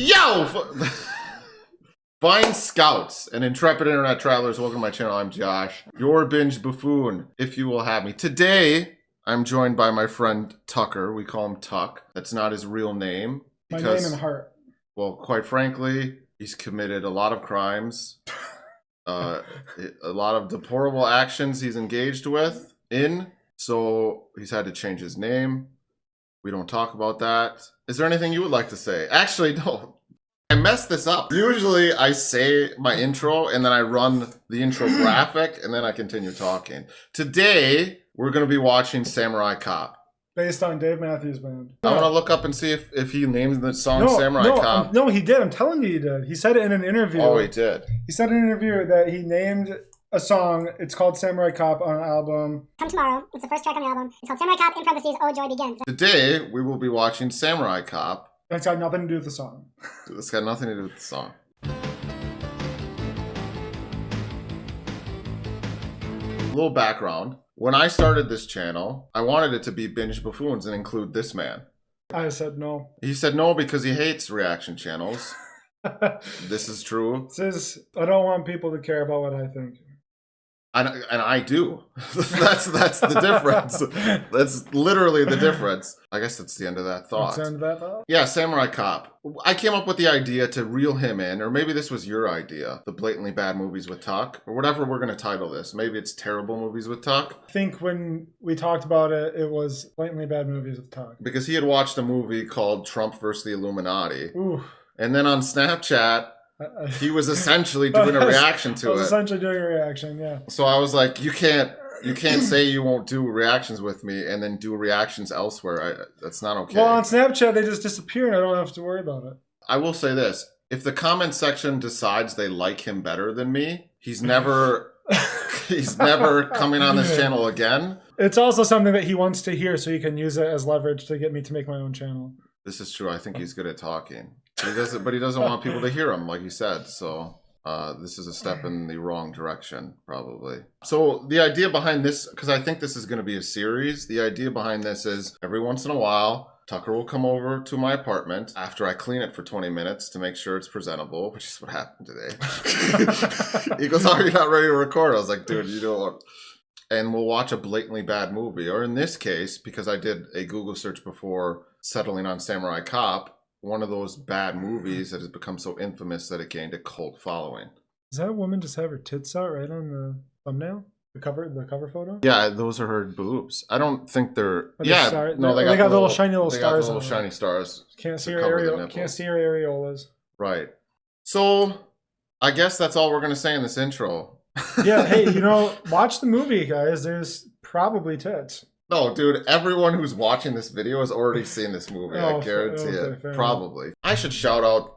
Yo! Fine scouts and intrepid internet travelers, welcome to my channel. I'm Josh, your binge buffoon, if you will have me. Today, I'm joined by my friend Tucker. We call him Tuck. That's not his real name. My name and heart. Well, quite frankly, he's committed a lot of crimes. A lot of deplorable actions he's engaged in. So he's had to change his name. We don't talk about that. Is there anything you would like to say? Actually, no. I messed this up. Usually I say my intro and then I run the intro graphic and then I continue talking. Today, we're going to be watching Samurai Cop. Based on Dave Matthews Band. I want to look up and see if he named the song Samurai Cop. No, he did. I'm telling you he did. He said it in an interview. Oh, he did. He said in an interview that he named a song. It's called Samurai Cop on an album. Come Tomorrow. It's the first track on the album. It's called Samurai Cop, in parentheses, Oh Joy Begins. Today, we will be watching Samurai Cop. It's got nothing to do with the song. It's got nothing to do with the song. A little background. When I started this channel, I wanted it to be Binge Buffoons and include this man. I said no. He said no because he hates reaction channels. This is true. I don't want people to care about what I think. And I do. That's the difference. That's literally the difference. I guess that's the end of that thought. That's the end of that thought? Yeah, Samurai Cop. I came up with the idea to reel him in, or maybe this was your idea, the blatantly bad movies with Tuck, or whatever we're going to title this. Maybe it's terrible movies with Tuck. I think when we talked about it, it was blatantly bad movies with Tuck. Because he had watched a movie called Trump versus the Illuminati. Ooh. And then on Snapchat, he was essentially doing a reaction to it. I was essentially doing a reaction, yeah. So I was like, you can't say you won't do reactions with me and then do reactions elsewhere. That's not okay. Well, on Snapchat, they just disappear and I don't have to worry about it. I will say this. If the comment section decides they like him better than me, he's never coming on this channel again. It's also something that he wants to hear so he can use it as leverage to get me to make my own channel. This is true. I think he's good at talking. He doesn't want people to hear him, like he said. So this is a step in the wrong direction, probably. So the idea behind this, because I think this is going to be a series, the idea behind this is every once in a while, Tucker will come over to my apartment after I clean it for 20 minutes to make sure it's presentable, which is what happened today. He goes, "Oh, you're not ready to record?" I was like, "Dude, you don't want..." And we'll watch a blatantly bad movie. Or in this case, because I did a Google search before settling on Samurai Cop, one of those bad movies that has become so infamous that it gained a cult following. Does that woman just have her tits out right on the thumbnail? The cover photo? Yeah, those are her boobs. I don't think they're... They got little shiny little stars. They got little shiny stars. Can't see her areolas. Right. So, I guess that's all we're going to say in this intro. Yeah, hey, watch the movie, guys. There's probably tits. No, dude, everyone who's watching this video has already seen this movie. I guarantee it. Probably. I should shout out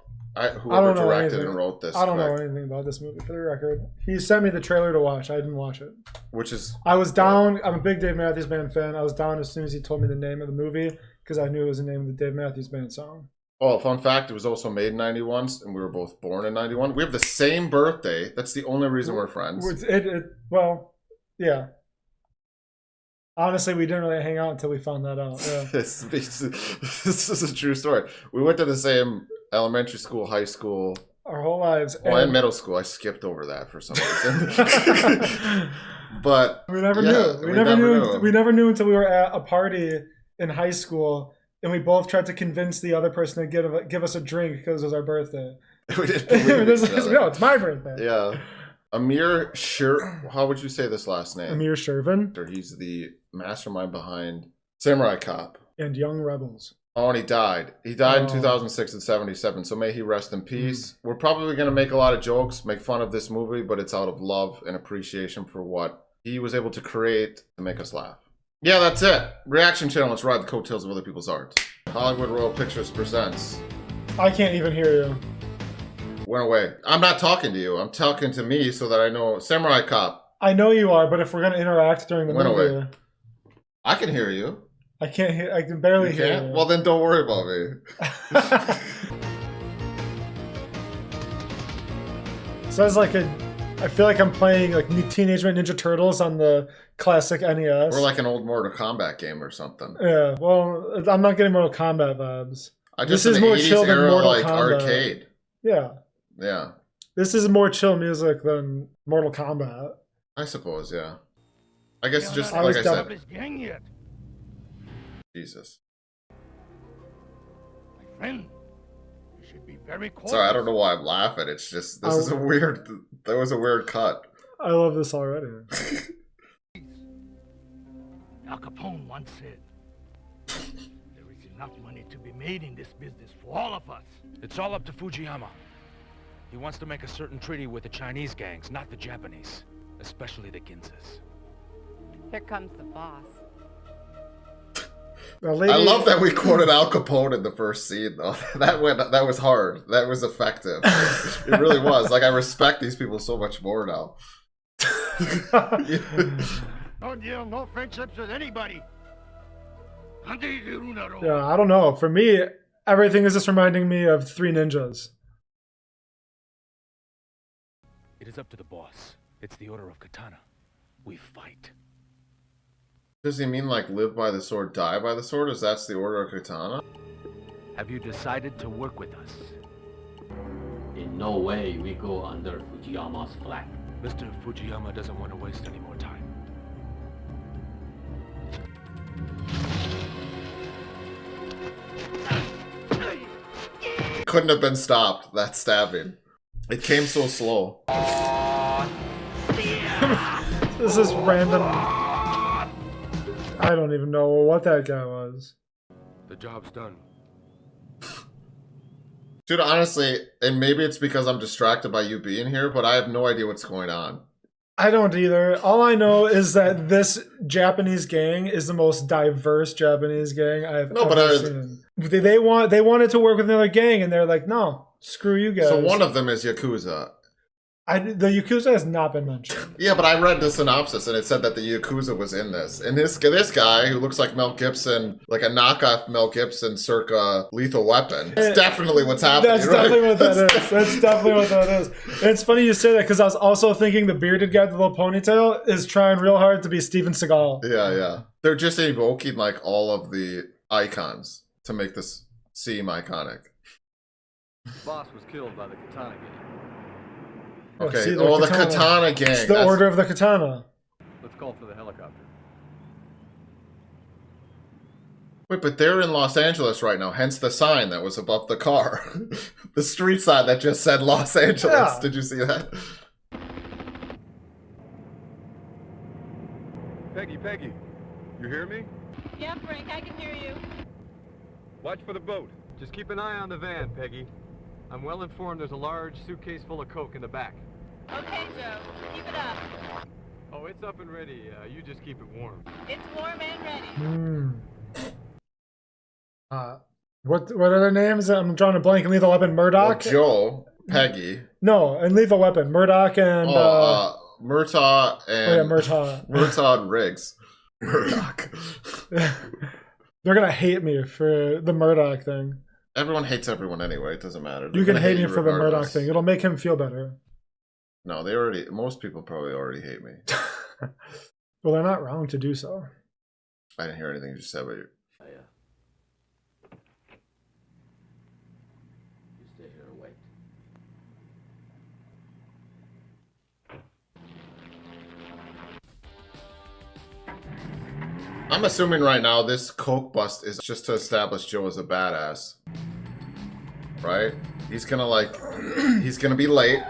whoever directed and wrote this. I don't know anything about this movie, for the record. He sent me the trailer to watch. I didn't watch it. I was down. I'm a big Dave Matthews Band fan. I was down as soon as he told me the name of the movie because I knew it was the name of the Dave Matthews Band song. Oh, fun fact, it was also made in 91, and we were both born in 91. We have the same birthday. That's the only reason we're friends. Well, yeah. Honestly, we didn't really hang out until we found that out. Yeah. This is a true story. We went to the same elementary school, high school. Our whole lives. And middle school. I skipped over that for some reason. But we never knew. We never knew until we were at a party in high school, and we both tried to convince the other person to give us a drink because it was our birthday. We didn't believe each other. No, it's my birthday. Yeah. Amir how would you say this last name? Amir Shervin. He's the mastermind behind Samurai Cop. And Young Rebels. Oh, and he died. He died in 2006 at 77, so may he rest in peace. We're probably going to make a lot of jokes, make fun of this movie, but it's out of love and appreciation for what he was able to create to make us laugh. Yeah, that's it. Reaction channel, let's ride the coattails of other people's art. Hollywood Royal Pictures presents. I can't even hear you. Went away. I'm not talking to you. I'm talking to me so that I know. Samurai Cop. I know you are, but if we're going to interact during the movie... Away. I can hear you. I can't hear... I can barely hear you. Well, then don't worry about me. So it's like I feel like I'm playing like Teenage Mutant Ninja Turtles on the classic NES. Or like an old Mortal Kombat game or something. Yeah, well, I'm not getting Mortal Kombat vibes. This is more chill than Mortal like Kombat. arcade. Yeah. Yeah. This is more chill music than Mortal Kombat. I suppose, yeah. I guess just I like I was said. Jesus. My friend, you should be very cautious. Sorry, I don't know why I'm laughing. It's just this is a weird. That was a weird cut. I love this already. Al Capone once said, "There is enough money to be made in this business for all of us." It's all up to Fujiyama. He wants to make a certain treaty with the Chinese gangs, not the Japanese, especially the Ginzas. Here comes the boss. I love that we quoted Al Capone in the first scene, though. That was hard. That was effective. It really was. Like, I respect these people so much more now. No deal, no friendships with anybody. Yeah, I don't know. For me, everything is just reminding me of Three Ninjas. It is up to the boss. It's the order of Katana. We fight. Does he mean like live by the sword, die by the sword? Is that the order of Katana? Have you decided to work with us? In no way we go under Fujiyama's flag. Mr. Fujiyama doesn't want to waste any more time. Couldn't have been stopped, that stabbing. It came so slow. This is random. I don't even know what that guy was. The job's done. Dude, honestly, and maybe it's because I'm distracted by you being here, but I have no idea what's going on. I don't either. All I know is that this Japanese gang is the most diverse Japanese gang I've ever seen. They wanted to work with another gang, and they're like, no, screw you guys. So one of them is Yakuza. The Yakuza has not been mentioned. Yeah, but I read the synopsis, and it said that the Yakuza was in this. And this guy, who looks like Mel Gibson, like a knockoff Mel Gibson circa Lethal Weapon, it's definitely what's happening. That's definitely what that is. That's definitely what that is. And it's funny you say that, because I was also thinking the bearded guy with the little ponytail is trying real hard to be Steven Seagal. Yeah, yeah. They're just evoking, like, all of the icons to make this seem iconic. The boss was killed by the Katana gang. Okay, See, the Katana gang. It's the Order of the Katana. Let's call for the helicopter. Wait, but they're in Los Angeles right now, hence the sign that was above the car. The street sign that just said Los Angeles. Yeah. Did you see that? Peggy, you hear me? Yeah, Frank, I can hear you. Watch for the boat. Just keep an eye on the van, Peggy. I'm well informed there's a large suitcase full of coke in the back. Okay, Joe. Keep it up. Oh, it's up and ready. You just keep it warm. It's warm and ready. What are their names? I'm drawing a blank. And Lethal Weapon, Murdoch. Well, Joe, Peggy. No, and Lethal Weapon, Murdoch and Murtaugh and Murtaugh and Riggs. Murdoch. They're gonna hate me for the Murdoch thing. Everyone hates everyone anyway. It doesn't matter. You can hate me for the Murdoch thing. It'll make him feel better. No, most people probably already hate me. Well, they're not wrong to do so. I didn't hear anything you just said, but You stay here and wait. I'm assuming right now this coke bust is just to establish Joe as a badass. Right? He's gonna be late.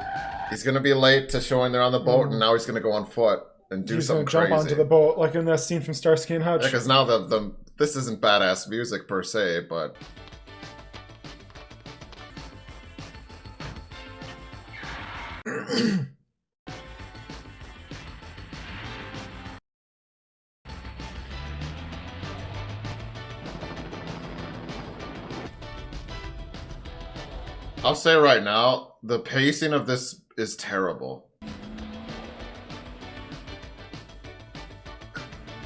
He's gonna be late to showing they're on the boat, and now he's gonna go on foot and do something crazy. He's gonna jump onto the boat, like in that scene from Starsky and Hutch. Because now this isn't badass music per se, but I'll say right now, the pacing of this is terrible.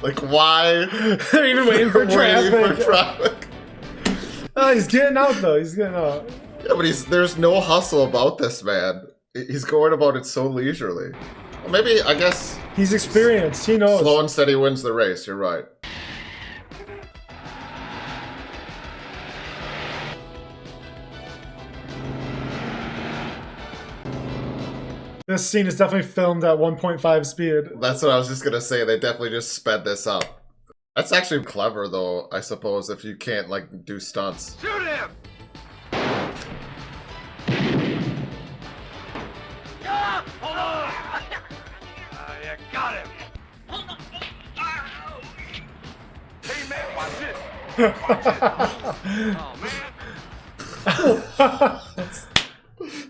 Like, why? They're even waiting for traffic. Oh, he's getting out though. He's getting out. Yeah, but there's no hustle about this man. He's going about it so leisurely. Well, maybe, I guess... He's experienced. He knows. Slow and steady wins the race. You're right. This scene is definitely filmed at 1.5 speed. That's what I was just gonna say. They definitely just sped this up. That's actually clever, though, I suppose, if you can't, like, do stunts. Shoot him! Ah! Hold on! You got him! Hey, man, watch it! Oh, man!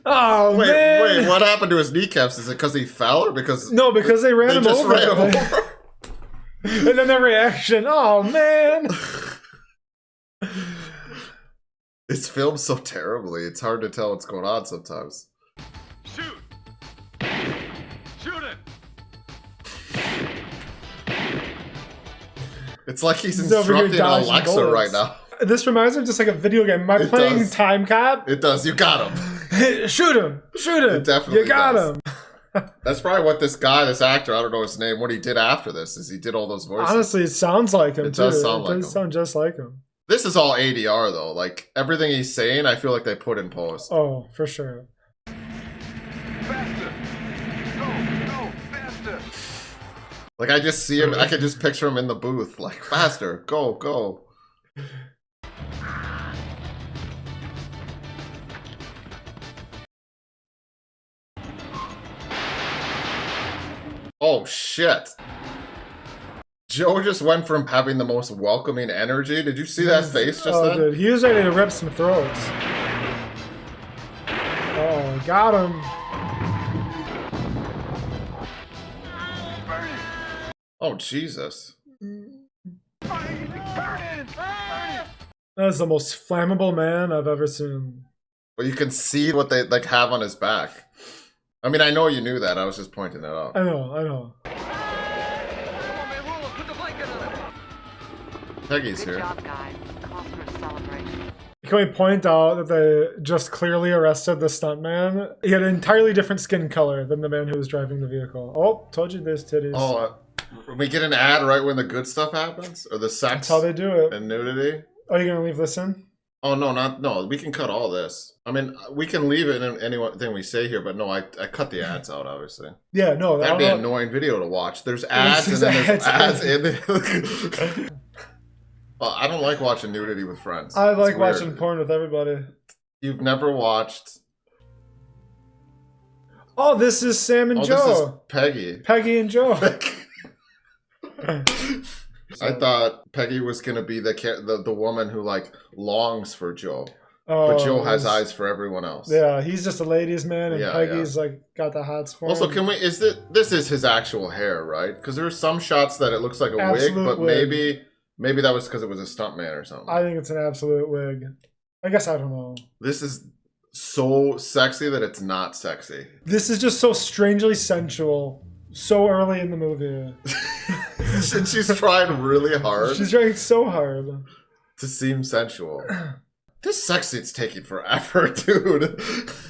Oh, Wait, man. wait, what happened to his kneecaps? Is it because he fell or because... No, because they ran him just over. ran him over? And then the reaction, oh, man. It's filmed so terribly, it's hard to tell what's going on sometimes. Shoot! Shoot him! It's like he's He's over here instructing dodging Alexa bullets. right now. This reminds me of just like a video game. Am I It playing does. Time Cop? It does, you got him. Shoot him! Shoot him! It definitely You got does. him! That's probably what this actor, I don't know his name, what he did after this, is he did all those voices. Honestly, it sounds like him, It too. does sound It like does him. sound just like him. This is all ADR, though. Like, everything he's saying, I feel like they put in post. Oh, for sure. Faster! Go, faster! Like, I just see him, I can just picture him in the booth. Like, faster, go, go. Oh, shit. Joe just went from having the most welcoming energy. Did you see that face just Oh, then? dude, he was ready to rip some throats. Oh, got him. Oh, Jesus. That's the most flammable man I've ever seen. But you can see what they, like, have on his back. I mean, I know you knew that. I was just pointing it out. I know. Peggy's here. job, guys. Cause for a celebration. Can we point out that they just clearly arrested the stuntman? He had an entirely different skin color than the man who was driving the vehicle. Oh, told you there's titties. Oh, we get an ad right when the good stuff happens? Or the sex That's how they do it. and nudity? Are you gonna leave this in? Oh, no, we can cut all this. I mean, we can leave it in anything we say here, but no, I cut the ads out, obviously. Yeah, no. That'd be an annoying video to watch. There's ads and then there's ads in there. Well, I don't like watching nudity with friends. I It's like weird. watching porn with everybody. You've never watched... Oh, this is Sam and Oh, Joe. this is Peggy. Peggy and Joe. I thought Peggy was gonna be the woman who like longs for Joe, Oh, but Joe has he's- eyes for everyone else. Yeah, he's just a ladies' man, and Yeah, Peggy's like got the hots for Also, him. can we? This is his actual hair, right? Because there's some shots that it looks like a Absolute wig, but wig. maybe that was because it was a stuntman or something. I think it's an absolute wig. I guess I don't know. This is so sexy that it's not sexy. This is just so strangely sensual. So early in the movie. And she's trying really hard She's trying so hard. to seem sensual. This sex scene's taking forever, dude.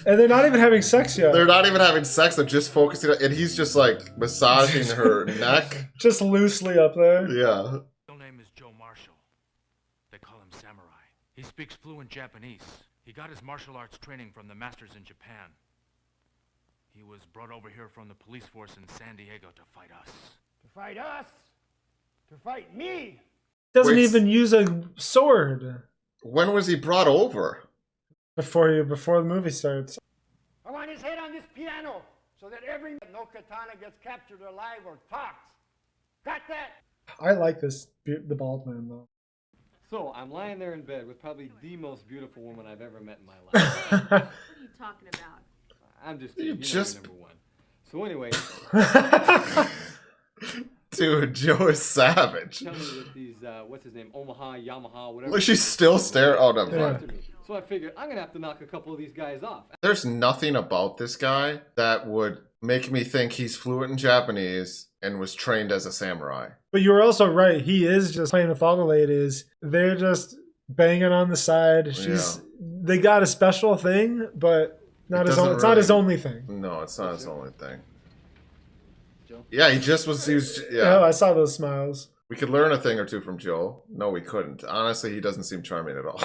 And they're not even having sex yet. They're not even having sex. They're just focusing on, and he's just like massaging her neck. Just loosely up there. Yeah. His name is Joe Marshall. They call him Samurai. He speaks fluent Japanese. He got his martial arts training from the masters in Japan. He was brought over here from the police force in San Diego to fight us. To fight us? To fight me? Doesn't Wait, even use a sword When was he brought over? before the movie starts. I want his head on this piano so that no Katana gets captured alive or talks. Got that? I like the bald man though. So, I'm lying there in bed with probably the most beautiful woman I've ever met in my life. What are you talking about? I'm just You kidding. You just- know you're number one. So anyway, Dude, Joe is savage. tell me with these, what's his name, Omaha, Yamaha, whatever. Look, she's still staring. Oh, no. Yeah. After me. So I figured I'm gonna have to knock a couple of these guys off. There's nothing about this guy that would make me think he's fluent in Japanese and was trained as a samurai. But you were also right. He is just playing with all the ladies. They're just banging on the side. They got a special thing, but not his own. It's not his only thing. No, it's not his only thing. Joe? Yeah, he was, Oh, yeah. I saw those smiles. We could learn a thing or two from Joe. No, we couldn't. Honestly, he doesn't seem charming at all.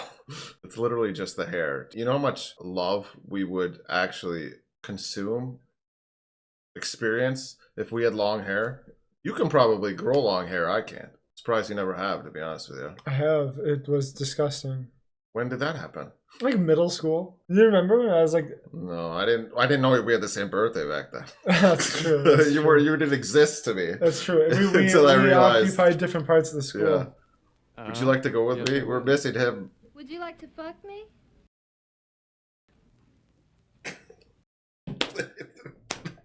It's literally just the hair. You know how much love we would actually consume experience, if we had long hair, you can probably grow long hair. I can't. Surprised you never have, to be honest with you. I have. It was disgusting. When did that happen? Like middle school. You remember when I was like? No, I didn't know we had the same birthday back then. That's true. That's you true. you didn't exist to me. That's true. Until I realized. occupied different parts of the school. Yeah. Would you like to go with me? We're missing him. Would you like to fuck me?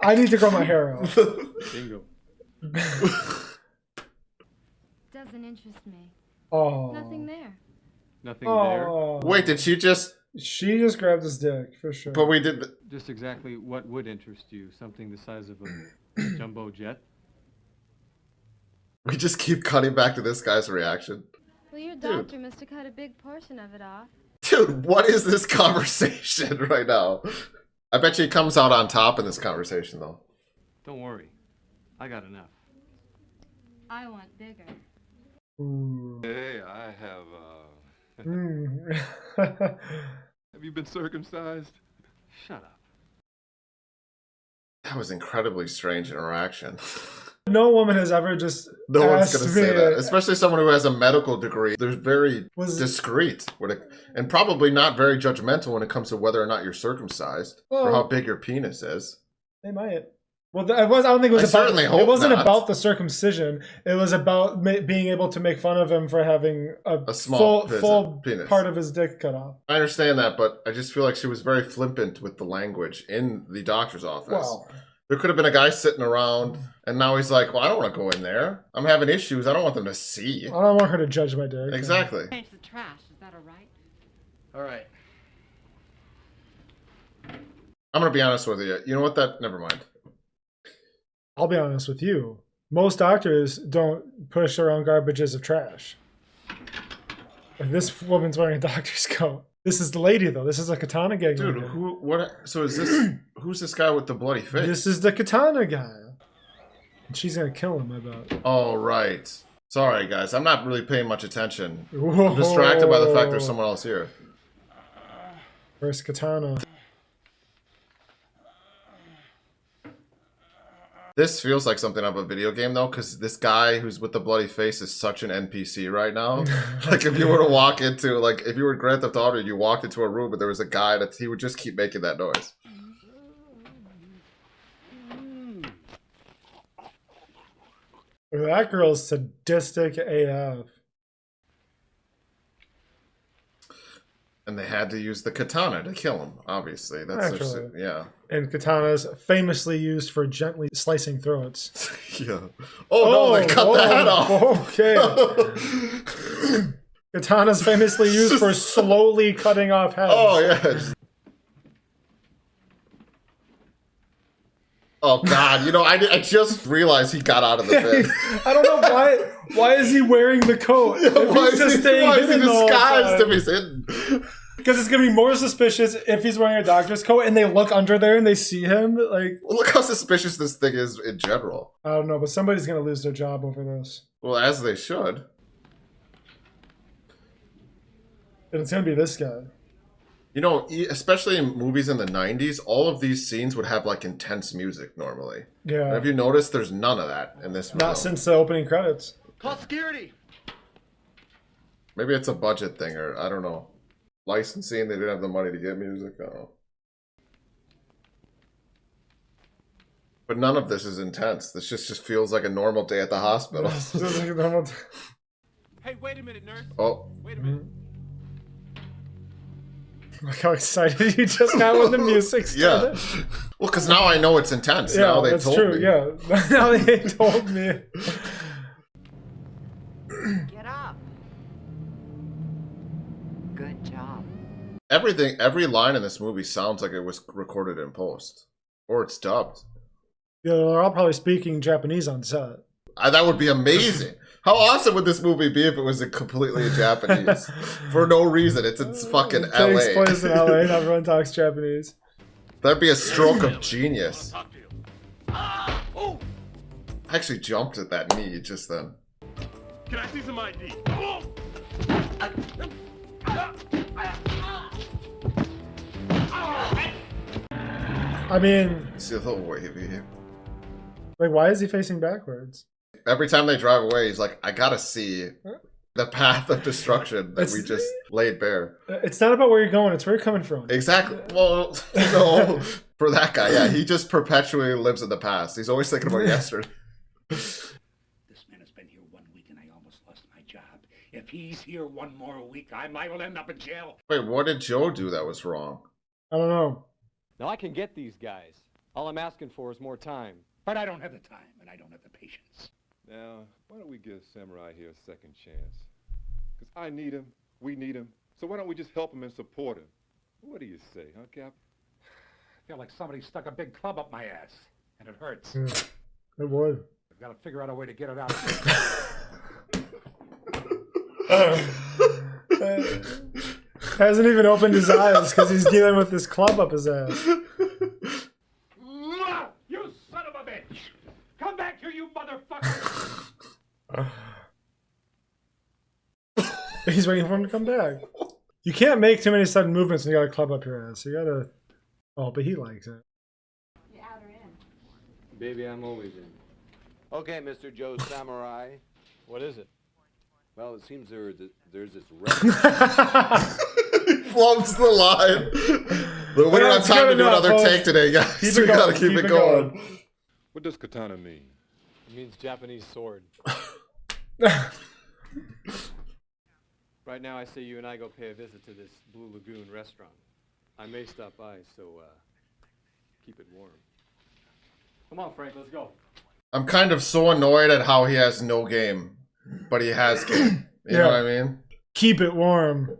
I need to grow my hair out. Bingo. Doesn't interest me. Oh. Nothing there. Nothing there. Wait, did she just? She just grabbed his dick for sure. But we did. Just exactly what would interest you? Something the size of a jumbo jet? We just keep cutting back to this guy's reaction. Well, your doctor must have cut a big portion of it off. Dude, what is this conversation right now? I bet you he comes out on top in this conversation, though. Don't worry. I got enough. I want bigger. Ooh. Hey, I have, Mm. Have you been circumcised? Shut up. That was incredibly strange interaction. No woman has ever just. No one's asked going to me, say that, especially someone who has a medical degree. They're very discreet and probably not very judgmental when it comes to whether or not you're circumcised or how big your penis is. They might. Well, I don't think it was about. Certainly hope it wasn't not. about the circumcision. It was about being able to make fun of him for having a small full penis. part of his dick cut off. I understand that, but I just feel like she was very flippant with the language in the doctor's office. Wow. There could have been a guy sitting around, and now he's like, well, I don't want to go in there. I'm having issues. I don't want them to see. I don't want her to judge my dick. Exactly. Change the trash. Is that all right? All right. I'm going to be honest with you. You know what? Never mind. I'll be honest with you. Most doctors don't push around garbages of trash. Like, this woman's wearing a doctor's coat. This is the lady, though. This is a Katana gang. Dude, leader. So is this, who's this guy with the bloody face? This is the Katana guy. And she's going to kill him, I bet. Oh, right. Sorry, guys. I'm not really paying much attention. Whoa. I'm distracted by the fact there's someone else here. Where's Katana? This feels like something of a video game, though, because this guy who's with the bloody face is such an NPC right now. Like, if you were to walk into, like, if you were Grand Theft Auto and you walked into a room and there was a guy that he would just keep making that noise. That girl's sadistic AF. And they had to use the katana to kill him, obviously. That's just, yeah. And katanas famously used for gently slicing throats. Yeah. Oh, no, they cut the head off. Okay. Katana's famously used for slowly cutting off heads. Oh, yeah. Oh, God. You know, I just realized he got out of the pit. I don't know why. Why is he wearing the coat? Yeah, why is he disguised if he's hidden? Because it's going to be more suspicious if he's wearing a doctor's coat and they look under there and they see him. Like, well, look how suspicious this thing is in general. I don't know, but somebody's going to lose their job over this. Well, as they should. And it's going to be this guy. You know, especially in movies in the 90s, all of these scenes would have, like, intense music normally. Yeah. Have you noticed there's none of that in this movie? Not since the opening credits. Call security! Maybe it's a budget thing, or I don't know. Licensing, they didn't have the money to get music, I don't know. But none of this is intense. This just feels like a normal day at the hospital. Hey, wait a minute, nurse. Oh. Wait a minute. Look how excited you just got when the music started. Yeah. Well, because now I know it's intense. Yeah, now they that's told true. me. Yeah. Now they told me. Get up. Good job. Every line in this movie sounds like it was recorded in post. Or it's dubbed. Yeah, they're all probably speaking Japanese on set. That would be amazing. How awesome would this movie be if it was completely in Japanese? For no reason. It's in fucking It LA. takes place in LA and everyone talks Japanese. That'd be a stroke of genius. I actually jumped at that knee just then. Can I see some ID? I mean... See a little wavy here. Like, why is he facing backwards? Every time they drive away, he's like, I gotta see the path of destruction that we just laid bare. It's not about where you're going, it's where you're coming from. Exactly. Well, no, for that guy, yeah, he just perpetually lives in the past. He's always thinking about yesterday. This man has been here 1 week and I almost lost my job. If he's here one more week, I might well end up in jail. Wait, what did Joe do that was wrong? I don't know. Now I can get these guys. All I'm asking for is more time. But I don't have the time and I don't have the patience. Now, why don't we give Samurai here a second chance? Because I need him, we need him, so why don't we just help him and support him? What do you say, huh, Cap? I feel like somebody stuck a big club up my ass, and it hurts. Yeah, it would. I've got to figure out a way to get it out. Hasn't even opened his eyes because he's dealing with this club up his ass. You son of a bitch! Come back here, you motherfucker! He's waiting for him to come back. You can't make too many sudden movements when you got a club up your ass. You gotta... Oh, but he likes it. You out or in? Baby, I'm always in. Okay, Mr. Joe Samurai. What is it? Well, it seems there's this He flubs the line. But we don't have time to do another take today, guys. We gotta keep it going. What does katana mean? It means Japanese sword. Right now, I say you and I go pay a visit to this Blue Lagoon restaurant. I may stop by, so keep it warm. Come on, Frank, let's go. I'm kind of so annoyed at how he has no game, but he has game. You know what I mean? Keep it warm.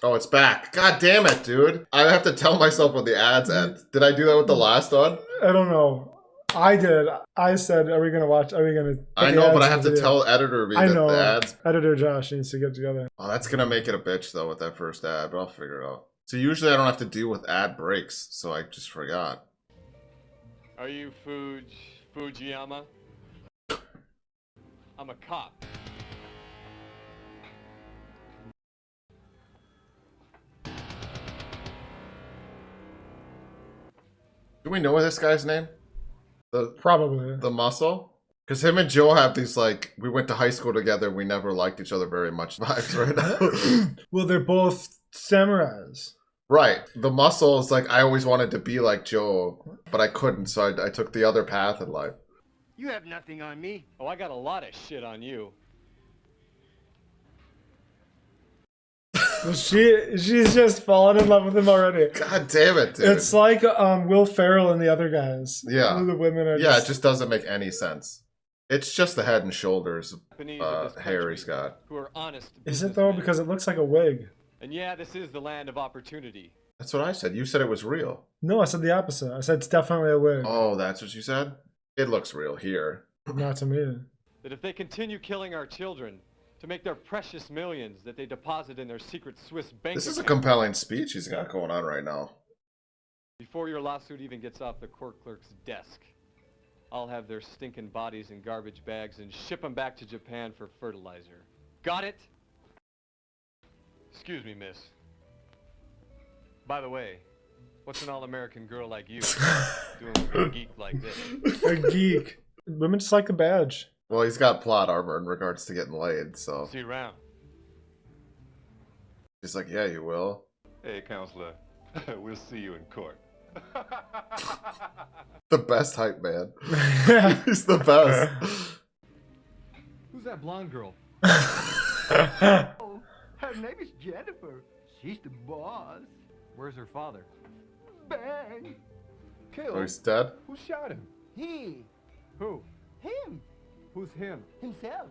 Oh, it's back. God damn it, dude. I have to tell myself when the ads end. Did I do that with the last one? I don't know. I did. I said, are we going to watch? Are we going to... I know, but I have to tell editor me that the ads... Editor Josh needs to get together. Oh, that's going to make it a bitch, though, with that first ad, but I'll figure it out. So usually I don't have to deal with ad breaks, so I just forgot. Are you Fujiyama? I'm a cop. Do we know this guy's name? Probably. The Muscle? Because him and Joe have these, like, we went to high school together, we never liked each other very much vibes right now. Well, they're both samurais. Right. The Muscle is like, I always wanted to be like Joe, but I couldn't, so I took the other path in life. You have nothing on me. Oh, I got a lot of shit on you. Well, she's just fallen in love with him already. God damn it, dude. It's like Will Ferrell and the other guys. Yeah. The women are it just doesn't make any sense. It's just the head and shoulders hair he's got. Who are honest. Is it though? Because it looks like a wig. And yeah, this is the land of opportunity. That's what I said. You said it was real. No, I said the opposite. I said it's definitely a wig. Oh, that's what you said? It looks real here. Not to me. That if they continue killing our children to make their precious millions that they deposit in their secret Swiss bank This is a account, compelling speech he's got going on right now. before your lawsuit even gets off the court clerk's desk, I'll have their stinking bodies in garbage bags and ship them back to Japan for fertilizer. Got it? Excuse me, miss. By the way, what's an all-American girl like you doing with a geek like this? A geek. Women just like the badge. Well, he's got plot armor in regards to getting laid, so... See you around. He's like, yeah, you will. Hey, counselor. We'll see you in court. The best hype man. He's the best. Who's that blonde girl? Oh, her name is Jennifer. She's the boss. Where's her father? Bang. Oh, he's dead? Who shot him? He. Who? Him. Who's him? Himself.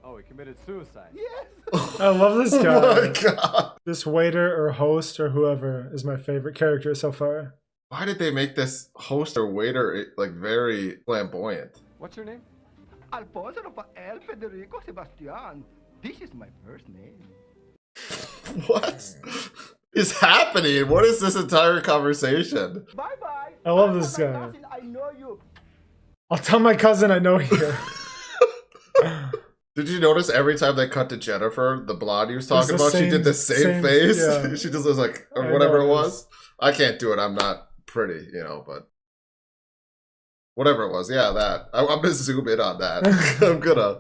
Oh, he committed suicide. Yes. I love this guy. Oh my god. This waiter or host or whoever is my favorite character so far. Why did they make this host or waiter, like, very flamboyant? What's your name? Alfonso Rafael Federico Sebastian. This is my first name. What is happening? What is this entire conversation? Bye-bye. I love this guy. Cousin, I know you. I'll tell my cousin I know you. Did you notice every time they cut to Jennifer, the blonde he was talking about, she did the same same face? yeah. She just was like, or whatever it was. I can't do it. I'm not pretty, you know, but Whatever it was, yeah, that. I'm gonna zoom in on that. I'm gonna.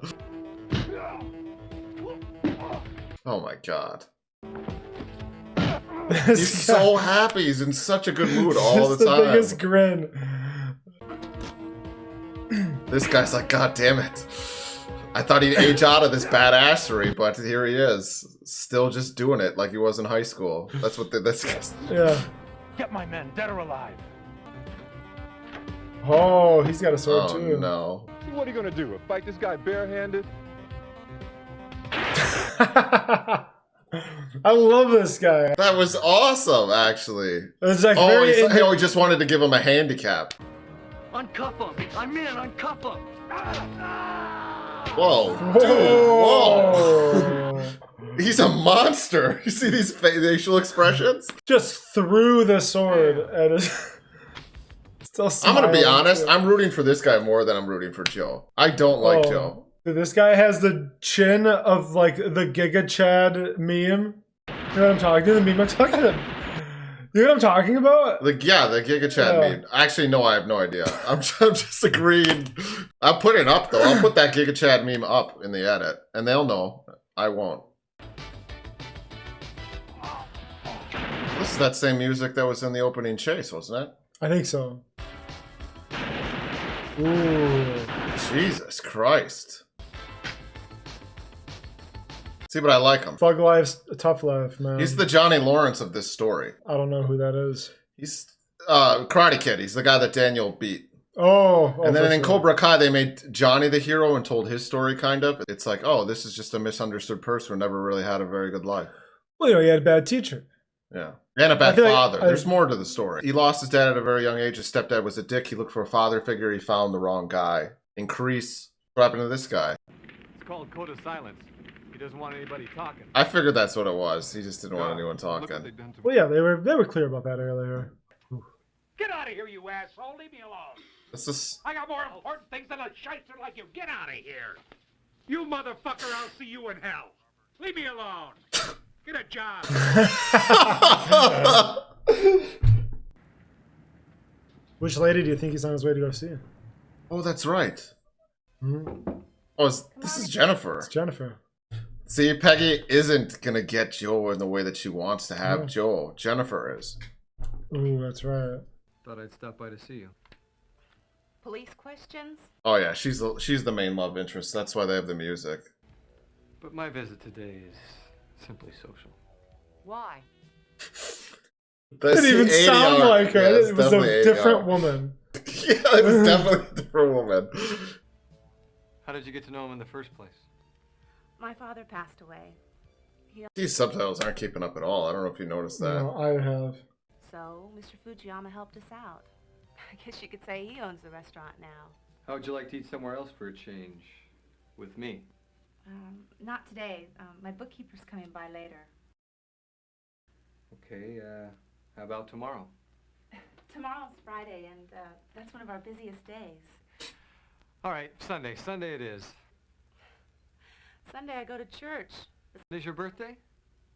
Oh my god. He's so happy. He's in such a good mood all the time. The biggest grin. This guy's like, God damn it. I thought he'd age out of this badassery, but here he is, still just doing it like he was in high school. That's what this guy's. Yeah. Get my men, dead or alive. Oh, he's got a sword too. Oh no. What are you gonna do? Fight this guy barehanded? I love this guy. That was awesome, actually. It's like he just wanted to give him a handicap. Uncuff him. I'm in. Uncuff him. Whoa, dude, whoa. He's a monster. You see these facial expressions? Just threw the sword at his... Still I'm gonna be honest, too. I'm rooting for this guy more than I'm rooting for Joe. I don't like Joe. Dude, this guy has the chin of like the Giga Chad meme. You know what I'm talking about? The meme I'm talking about? You know what I'm talking about? The Giga Chad meme. Actually, no, I have no idea. I'm just agreeing. I'll put it up though. I'll put that Giga Chad meme up in the edit, and they'll know. I won't. This is that same music that was in the opening chase, wasn't it? I think so. Ooh. Jesus Christ. See, but I like him. Thug life's a tough life, man. He's the Johnny Lawrence of this story. I don't know who that is. He's Karate Kid. He's the guy that Daniel beat. Oh, and then in Cobra Kai, they made Johnny the hero and told his story, kind of. It's like, oh, this is just a misunderstood person who never really had a very good life. Well, you know, he had a bad teacher. Yeah. And a bad father. There's more to the story. He lost his dad at a very young age. His stepdad was a dick. He looked for a father figure. He found the wrong guy. Increase. What happened to this guy? It's called Code of Silence. He doesn't want anybody talking. I figured that's what it was. He just didn't want anyone talking. Well, yeah, they were clear about that earlier. Get out of here, you asshole. Leave me alone. I got more important things than a shyster like you. Get out of here. You motherfucker, I'll see you in hell. Leave me alone. Get a job. Which lady do you think he's on his way to go see? Oh, that's right. Mm-hmm. Oh, this is Jennifer. It's Jennifer. See, Peggy isn't going to get Joe in the way that she wants to have Joe. Jennifer is. Ooh, that's right. Thought I'd stop by to see you. Police questions? Oh, yeah, she's the main love interest. That's why they have the music. But my visit today is simply social. Why? It didn't even sound like her. Yeah, it was a different woman. Yeah, it was definitely a different woman. How did you get to know him in the first place? My father passed away. These subtitles aren't keeping up at all. I don't know if you noticed that. No, I have. So, Mr. Fujiyama helped us out. I guess you could say he owns the restaurant now. How would you like to eat somewhere else for a change? With me? Not today. My bookkeeper's coming by later. Okay, how about tomorrow? Tomorrow's Friday, and that's one of our busiest days. All right, Sunday. Sunday it is. Sunday I go to church. Today's your birthday?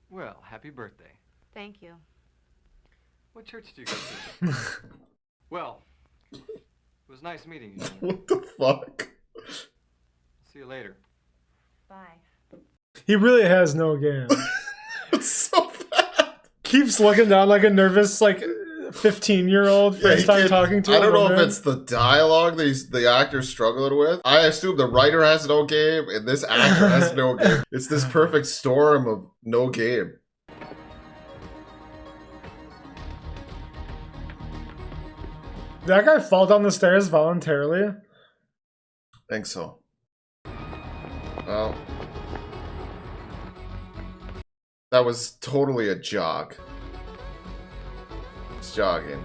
Well, happy birthday. Thank you. What church do you go to? Well, it was nice meeting you. What the fuck? See you later. Bye. He really has no game. It's so bad. Keeps looking down like a nervous, like 15-year-old first time talking to him. I don't know if it's the dialogue the actor's struggling with. I assume the writer has no game and this actor has no game. It's this perfect storm of no game. Did that guy fall down the stairs voluntarily? I think so. Well, that was totally a jog. It's jogging.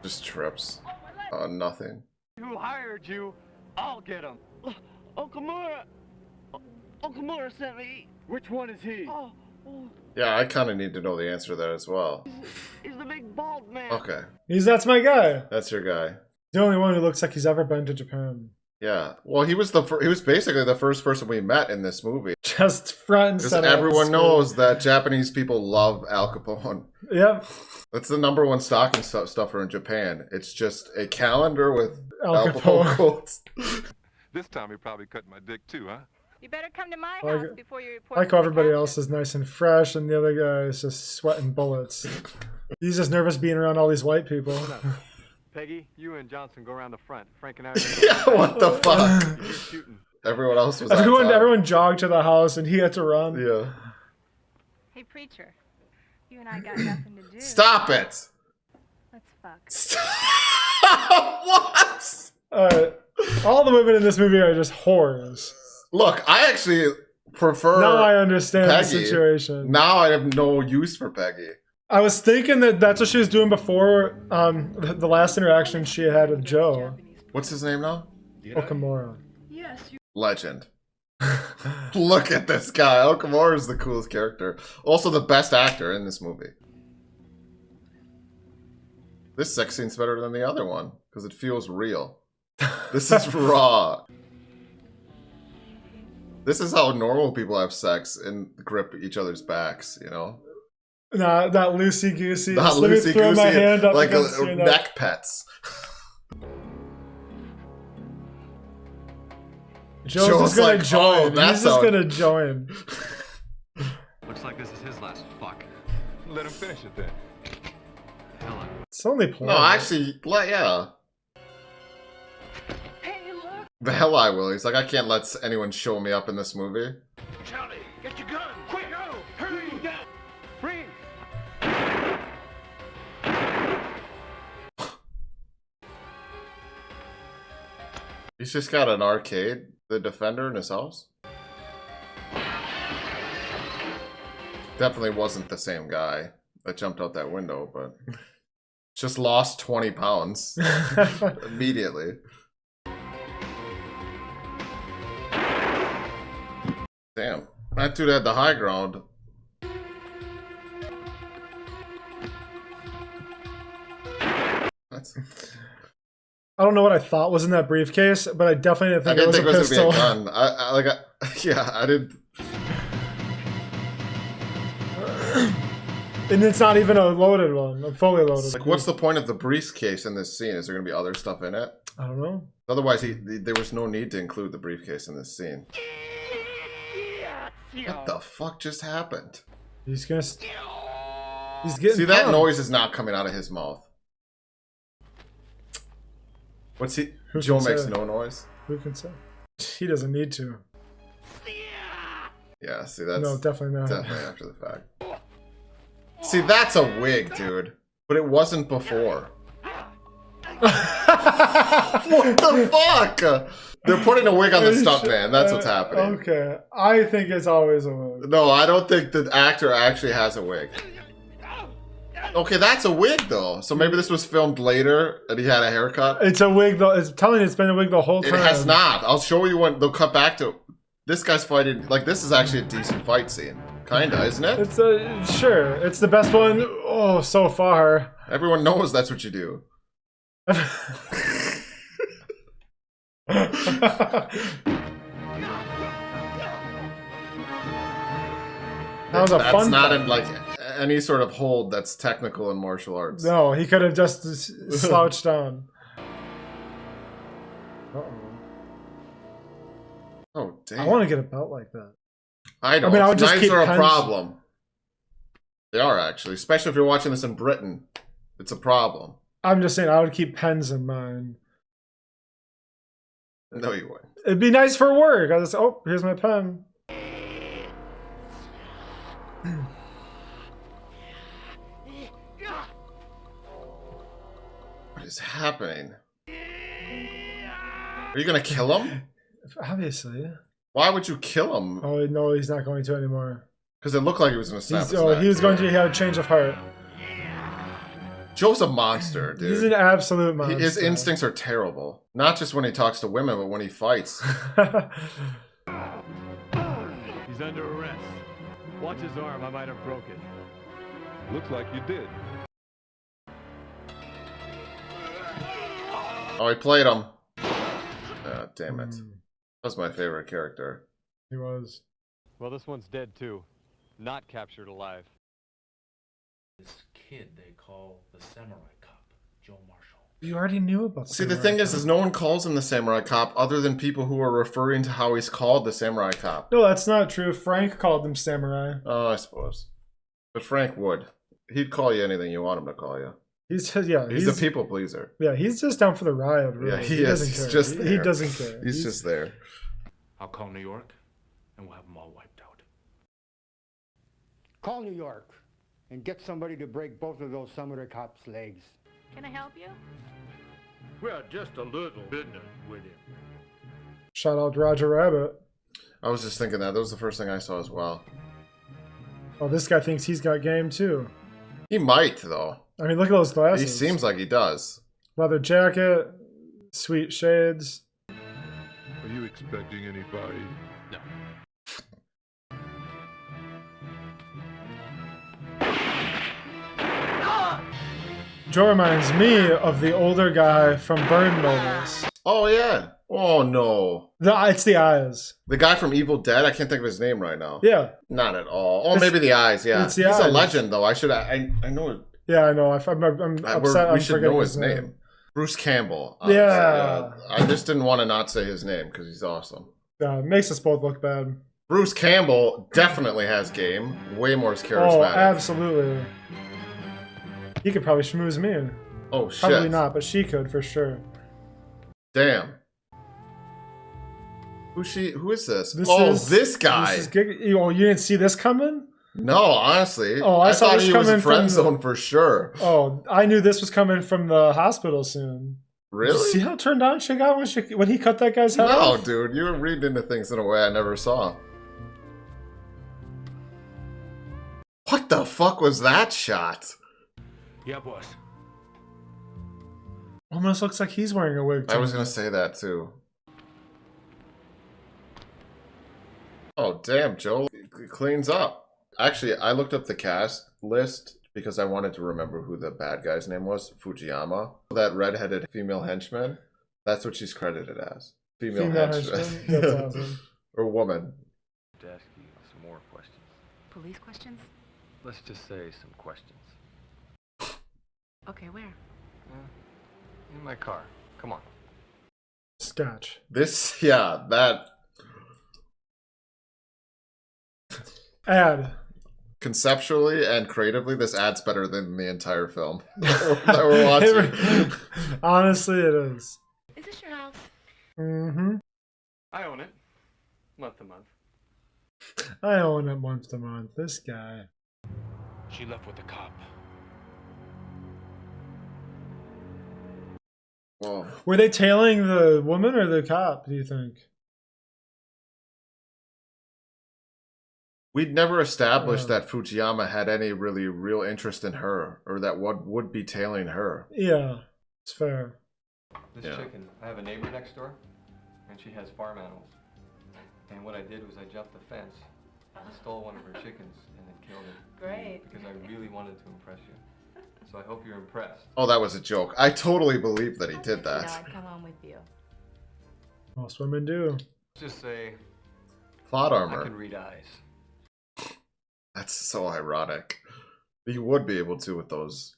Just trips. Nothing. Who hired you? I'll get him. Okamura! Okamura sent me. Which one is he? Yeah, I kind of need to know the answer to that as well. He's the big bald man. Okay. That's my guy. That's your guy. The only one who looks like he's ever been to Japan. Yeah. Well, he was basically the first person we met in this movie. Just front and Because center. everyone knows that Japanese people love Al Capone. Yep. That's the #1 stocking stuffer in Japan. It's just a calendar with Al Capone quotes. This time he probably cut my dick too, huh? You better come to my Like- house before you report. Like how everybody else is nice and fresh, and the other guy is just sweating bullets. He's just nervous being around all these white people. Peggy, you and Johnson go around the front. Frank and I are Yeah, what the fuck? You're shooting. Everyone else was Everyone jogged to the house, and he had to run. Yeah. Hey, preacher, you and I got nothing to do. Stop it! Let's fuck. Stop! What? All the women in this movie are just whores. Look, I actually prefer Now I understand Peggy. the situation. Now I have no use for Peggy. I was thinking that that's what she was doing before the last interaction she had with Joe. What's his name now? Okamura. Legend. Look at this guy. Okamura is the coolest character. Also the best actor in this movie. This sex scene's better than the other one because it feels real. This is raw. This is how normal people have sex and grip each other's backs, you know? Nah, not loosey-goosey. Not Just let me throw my hand loosey-goosey, up like against your a neck. neck pets. Joe's Joe's just gonna like, join. oh, He's that's just how- gonna join. Looks like this is his last fuck. Let him finish it then. Hell, It's only play. No, actually, yeah. The hell I will. He's like, I can't let anyone show me up in this movie. Charlie, get your gun! Quick, go! Hurry! Freeze! He's just got an arcade, the Defender, in his house. Definitely wasn't the same guy that jumped out that window, but just lost 20 pounds immediately. Damn, that dude had the high ground. That's... I don't know what I thought was in that briefcase, but I definitely didn't think it was a pistol. Gonna be a gun. Yeah, I did. And it's not even a loaded one, a fully loaded. Like, what's the point of the briefcase in this scene? Is there gonna be other stuff in it? I don't know. Otherwise, there was no need to include the briefcase in this scene. What the fuck just happened? He's gonna. He's getting. See, that pumped. noise is not coming out of his mouth. What's he? Who Joe can makes say? no noise. Who can say? He doesn't need to. Yeah, see, that's No, definitely not. definitely after the fact. See, that's a wig, dude. But it wasn't before. What the fuck? They're putting a wig on the stuntman. That's what's happening. Okay, I think it's always a wig. No, I don't think the actor actually has a wig. Okay, that's a wig though. So maybe this was filmed later and he had a haircut. It's a wig though. It's telling you it's been a wig the whole time. It has not. I'll show you when they'll cut back to. This guy's fighting. Like, this is actually a decent fight scene. Kinda, isn't it? It's sure. It's the best one. Oh, so far. Everyone knows that's what you do. That was a That's fun not fight. in, like, any sort of hold that's technical in martial arts. No, he could have just slouched down. Uh-oh. Oh, damn. I want to get a belt like that. I don't. I mean, I would just Knives keep are a pens- problem. They are, actually. Especially if you're watching this in Britain. It's a problem. I'm just saying, I would keep pens in mine. No, you wouldn't. It'd be nice for work. I just, oh, here's my pen. What is happening? Are you gonna kill him? Obviously. Why would you kill him? Oh, no, he's not going to anymore. Because it looked like he was gonna snap his neck. He was going to, he had a change of heart. Joe's a monster, dude. He's an absolute monster. His instincts are terrible. Not just when he talks to women, but when he fights. He's under arrest. Watch his arm, I might have broke it. Looks like you did. Oh, he played him. Damn it. That's my favorite character. He was. Well, this one's dead too. Not captured alive. This kid they call the samurai cop, Joe Marshall. You already knew about. See, the thing is no one calls him the samurai cop other than people who are referring to how he's called the samurai cop. No, that's not true. Frank called him samurai. Oh, I suppose. But Frank would. He'd call you anything you want him to call you. He's just, yeah. He's a people pleaser. Yeah, he's just down for the ride. Really. Yeah, he is. He's just there. He doesn't care. He's just there. I'll call New York, and we'll have them all wiped out. Call New York and get somebody to break both of those samurai cops' legs. Can I help you? Well, just a little business with him. Shout out to Roger Rabbit. I was just thinking that. That was the first thing I saw as well. Oh, this guy thinks he's got game too. He might, though. I mean, look at those glasses. He seems like he does. Leather jacket, sweet shades. Are you expecting anybody? No. Joe reminds me of the older guy from Burn Notice. Oh, yeah. Oh, no. It's the eyes. The guy from Evil Dead? I can't think of his name right now. Yeah. Not at all. Oh, maybe the eyes, yeah. It's the He's eyes. a legend, though. I know it. Yeah, I know. I'm upset. We should know his name. Bruce Campbell. Yeah. I just didn't want to not say his name because he's awesome. Yeah, it makes us both look bad. Bruce Campbell definitely has game. Way more charismatic. Oh, absolutely. He could probably schmooze me. Oh, shit. Probably not, but she could for sure. Damn. Who is this? This guy. You didn't see this coming? No, honestly. Oh, I saw thought this he was coming a friend from zone for sure. Oh, I knew this was coming from the hospital soon. Really? Did you see how turned on she got when he cut that guy's head off? No, dude. You were reading into things in a way I never saw. What the fuck was that shot? Yeah, boss. Almost looks like he's wearing a wig. I was going to say that too. Oh, damn, Joe cleans up. Actually, I looked up the cast list because I wanted to remember who the bad guy's name was. Fujiyama. That redheaded female henchman. That's what she's credited as. Female henchman. That's awesome. Or woman. To ask you some more questions. Police questions? Let's just say some questions. Okay, where? In my car. Come on. Scotch. That. Ad. Conceptually and creatively, this ad's better than the entire film that we're watching. Honestly, it is. Is this your house? Mm-hmm. I own it. Month to month. I own it month to month. This guy. She left with the cop. Whoa. Were they tailing the woman or the cop, do you think? We'd never established that Fujiyama had any really real interest in her, or that what would be tailing her. Yeah, it's fair. This chicken, I have a neighbor next door, and she has farm animals. And what I did was I jumped the fence, stole one of her chickens, and then killed it. Great. Because I really wanted to impress you. So I hope you're impressed. Oh, that was a joke. I totally believe that he did that. No, I'd come home with you. Most women do. Just say, Plot I armor. can read eyes. That's so ironic. He would be able to with those.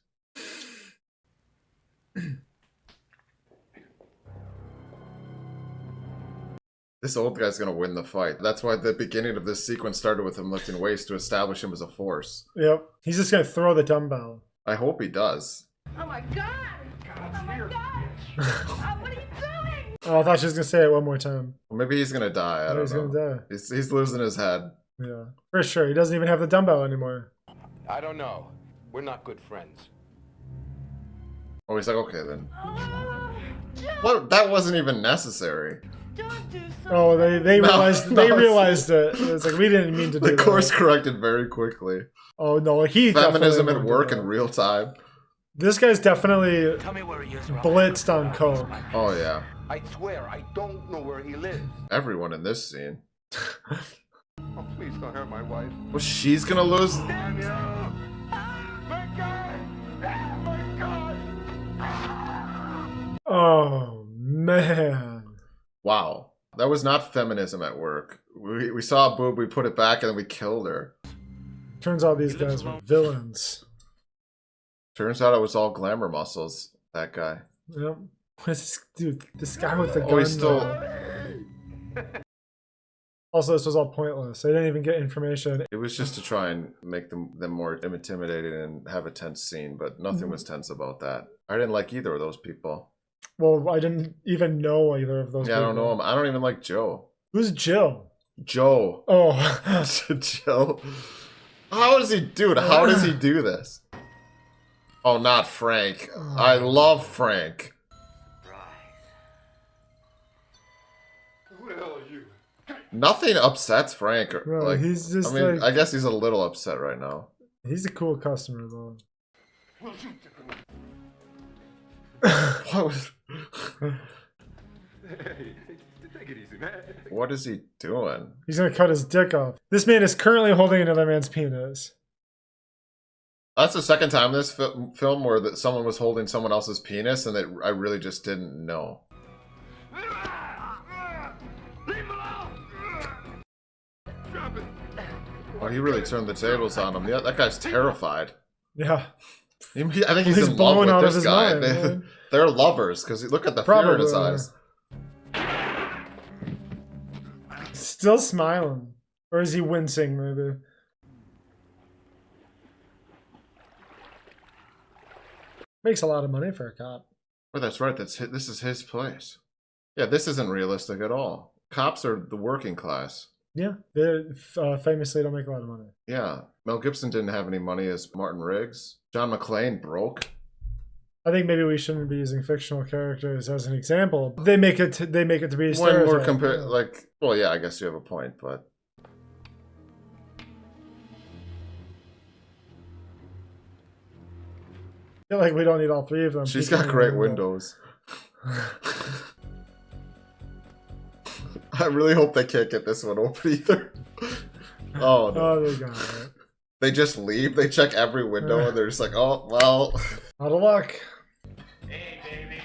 This old guy's gonna win the fight. That's why the beginning of this sequence started with him lifting weights to establish him as a force. Yep. He's just gonna throw the dumbbell. I hope he does. Oh my god! Oh my god! What are you doing? Oh, I thought she was gonna say it one more time. Well, maybe he's gonna die. I don't He's know. gonna die. He's losing his head. Yeah, for sure. He doesn't even have the dumbbell anymore. I don't know. We're not good friends. Oh, he's like, okay then. What? That wasn't even necessary. Oh, they No, realized no, they realized it. It's like we didn't mean to do The that. course corrected very quickly. Oh no, he Feminism definitely at won't work do in that. real time. This guy's definitely Tell me where he is, or I'll blitzed on coke. Oh yeah. I swear I don't know where he lives. Everyone in this scene. Oh, please don't hurt my wife. Well, she's gonna lose. Oh man. Wow. That was not feminism at work. We saw a boob, we put it back, and then we killed her. Turns out these guys were villains. Turns out it was all glamour muscles, that guy. Yep. Dude, this guy with the gun. Oh, he's still... Also, this was all pointless. They didn't even get information. It was just to try and make them more intimidating and have a tense scene, but nothing was tense about that. I didn't like either of those people. Well, I didn't even know either of those people. I don't know him. I don't even like Joe. Who's Jill? Joe. Oh. Joe. How does he do it? How does he do this? Oh, not Frank. I love Frank. Who the hell are you? Nothing upsets Frank. Bro, like, he's just I mean, like... I guess he's a little upset right now. He's a cool customer, though. What was... Hey, take it easy, man. What is he doing? He's gonna cut his dick off. This man is currently holding another man's penis. That's the second time in this film where someone was holding someone else's penis and that I really just didn't know. Oh, he really turned the tables on him. Yeah, that guy's terrified. Yeah. I think he's in love with this guy. They're lovers because look at the fear in his eyes. Still smiling. Or is he wincing, maybe? Makes a lot of money for a cop. Oh, that's right. This is his place. Yeah, this isn't realistic at all. Cops are the working class. Yeah, they famously don't make a lot of money. Yeah, Mel Gibson didn't have any money as Martin Riggs. John McClane broke. I think maybe we shouldn't be using fictional characters as an example. They make it to be a stereotype. When we're comparing, like, well, yeah, I guess you have a point, but I feel like we don't need all three of them. She's got great windows. I really hope they can't get this one open either. Oh, no. Oh, they got it. They just leave. They check every window and they're just like, oh, well. Out of luck. Hey, baby.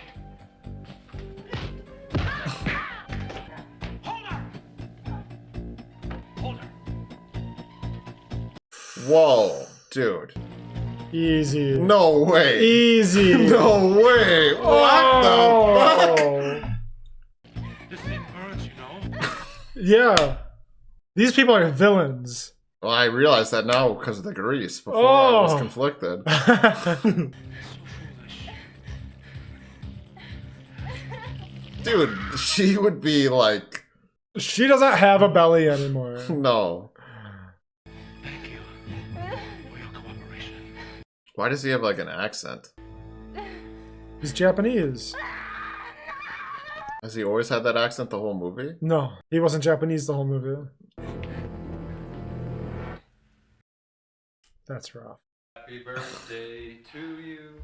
Hold her. Whoa, dude. Easy. No way. Easy. No way. What the fuck? This thing burns, you know? Yeah. These people are villains. Well, I realize that now because of the grease. Before I was conflicted. Dude, she would be like... She doesn't have a belly anymore. No. Thank you for your cooperation. Why does he have like an accent? He's Japanese. Has he always had that accent the whole movie? No, he wasn't Japanese the whole movie. That's rough. Happy birthday to you.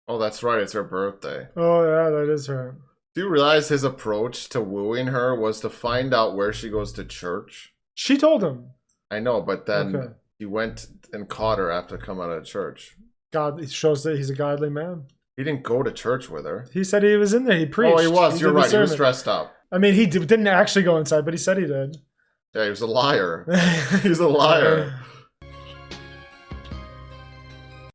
Oh, that's right. It's her birthday. Oh, yeah, that is her. Do you realize his approach to wooing her was to find out where she goes to church? She told him. I know, but then he went and caught her after coming out of church. God, it shows that he's a godly man. He didn't go to church with her. He said he was in there. He preached. Oh, he was. You're right. He was sermon. dressed up. I mean, he didn't actually go inside, but he said he did. Yeah, he was a liar. He's a liar.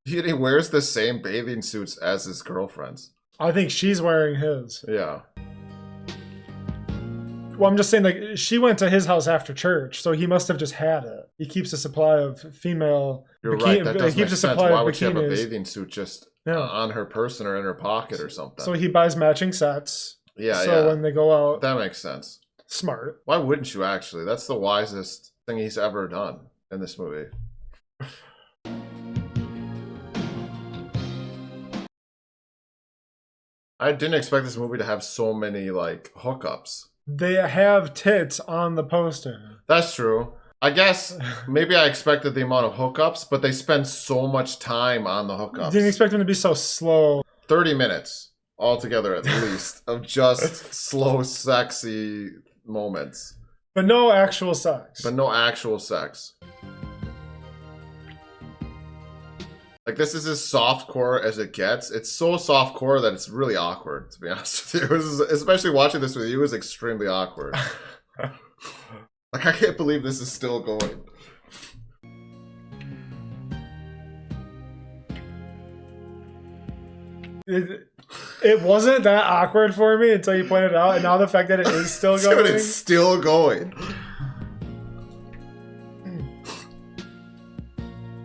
He wears the same bathing suits as his girlfriends. I think she's wearing his. Yeah. Well, I'm just saying, like, she went to his house after church, so he must have just had it. He keeps a supply of female... You're right, that doesn't make sense. Why would she have a bikinis. bathing suit just on her person or in her pocket or something? So he buys matching sets. Yeah, So when they go out... That makes sense. Smart. Why wouldn't you, actually? That's the wisest thing he's ever done in this movie. I didn't expect this movie to have so many, like, hookups. They have tits on the poster. That's true. I guess maybe I expected the amount of hookups, but they spend so much time on the hookups. Didn't expect them to be so slow. 30 minutes altogether at least of just slow, sexy moments. But no actual sex. But no actual sex. Like, this is as softcore as it gets. It's so softcore that it's really awkward, to be honest with you. It was, especially watching this with you, was extremely awkward. Like, I can't believe this is still going. It wasn't that awkward for me until you pointed it out, and now the fact that it is still going. Dude, it's still going.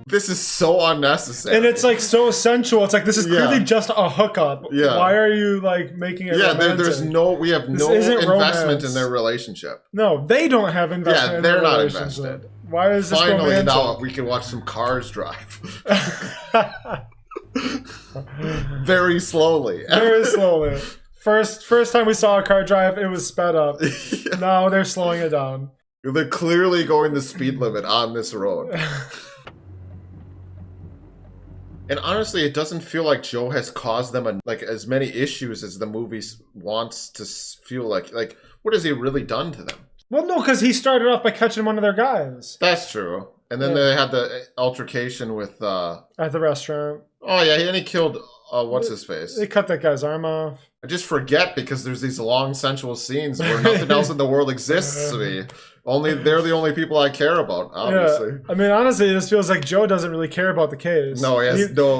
This is so unnecessary. And it's like so sensual. It's like, this is clearly just a hookup. Yeah. Why are you like making it romantic? we have no investment in their relationship. No, they don't have investment in their they're not relationship. invested. Why is this Finally, romantic? now we can watch some cars drive. Very slowly. Very slowly. First time we saw a car drive, it was sped up. Yeah. Now they're slowing it down. They're clearly going the speed limit on this road. And honestly, it doesn't feel like Joe has caused them as many issues as the movie wants to feel like. Like, what has he really done to them? Well, no, because he started off by catching one of their guys. That's true. And then they had the altercation with... at the restaurant. Oh, yeah, and he killed... what's his face? They cut that guy's arm off. I just forget because there's these long sensual scenes where nothing else in the world exists to me. They're the only people I care about, obviously. Yeah. I mean, honestly, this feels like Joe doesn't really care about the case. No,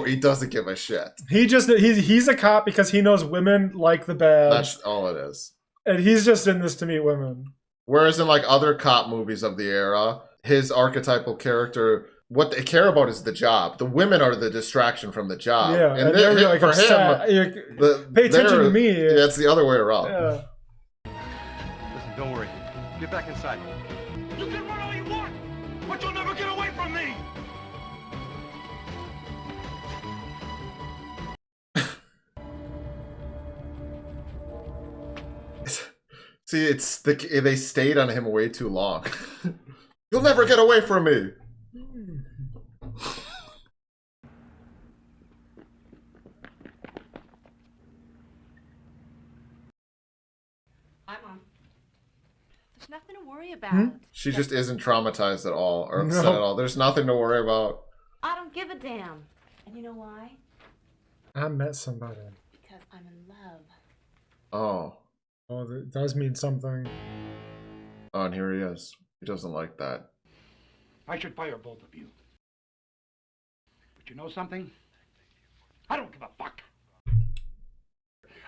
he doesn't give a shit. He's a cop because he knows women like the badge. That's all it is. And he's just in this to meet women. Whereas in like other cop movies of the era, his archetypal character, what they care about is the job. The women are the distraction from the job. Yeah, and they're like for upset. him, pay attention to me. Yeah, it's the other way around. Yeah. Listen, don't worry. Get back inside. You can run all you want, but you'll never get away from me. See, they stayed on him way too long. You'll never get away from me. Hi, Mom. There's nothing to worry about. She just isn't traumatized at all or upset at all. There's nothing to worry about. I don't give a damn. And you know why? I met somebody. Because I'm in love. Oh. Oh, that does mean something. Oh, and here he is. He doesn't like that. I should fire both of you. But you know something? I don't give a fuck.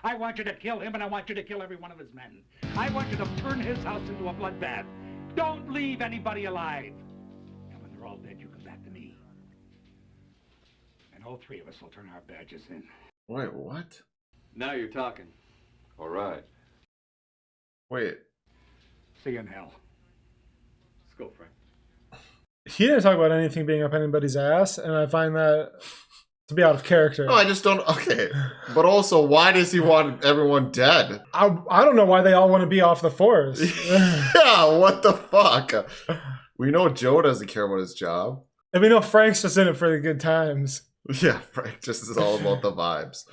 I want you to kill him, and I want you to kill every one of his men. I want you to turn his house into a bloodbath. Don't leave anybody alive. And when they're all dead, you come back to me. And all three of us will turn our badges in. Wait, what? Now you're talking. All right. Wait. See you in hell. Let's go, Frank. He didn't talk about anything being up anybody's ass, and I find that to be out of character. No, I just don't... Okay. But also, why does he want everyone dead? I don't know why they all want to be off the force. Yeah, what the fuck? We know Joe doesn't care about his job. And we know Frank's just in it for the good times. Yeah, Frank just is all about the vibes.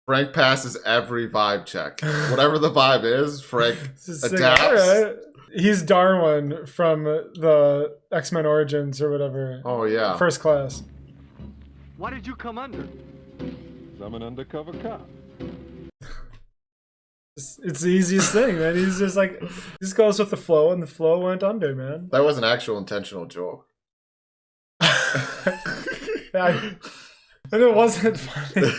Frank passes every vibe check. Whatever the vibe is, Frank adapts. All right. He's Darwin from the X-Men Origins or whatever. Oh, yeah. First Class. Why did you come under? I'm an undercover cop. It's the easiest thing, man. He's just like, he just goes with the flow, and the flow went under, man. That was an actual intentional joke. And it wasn't funny.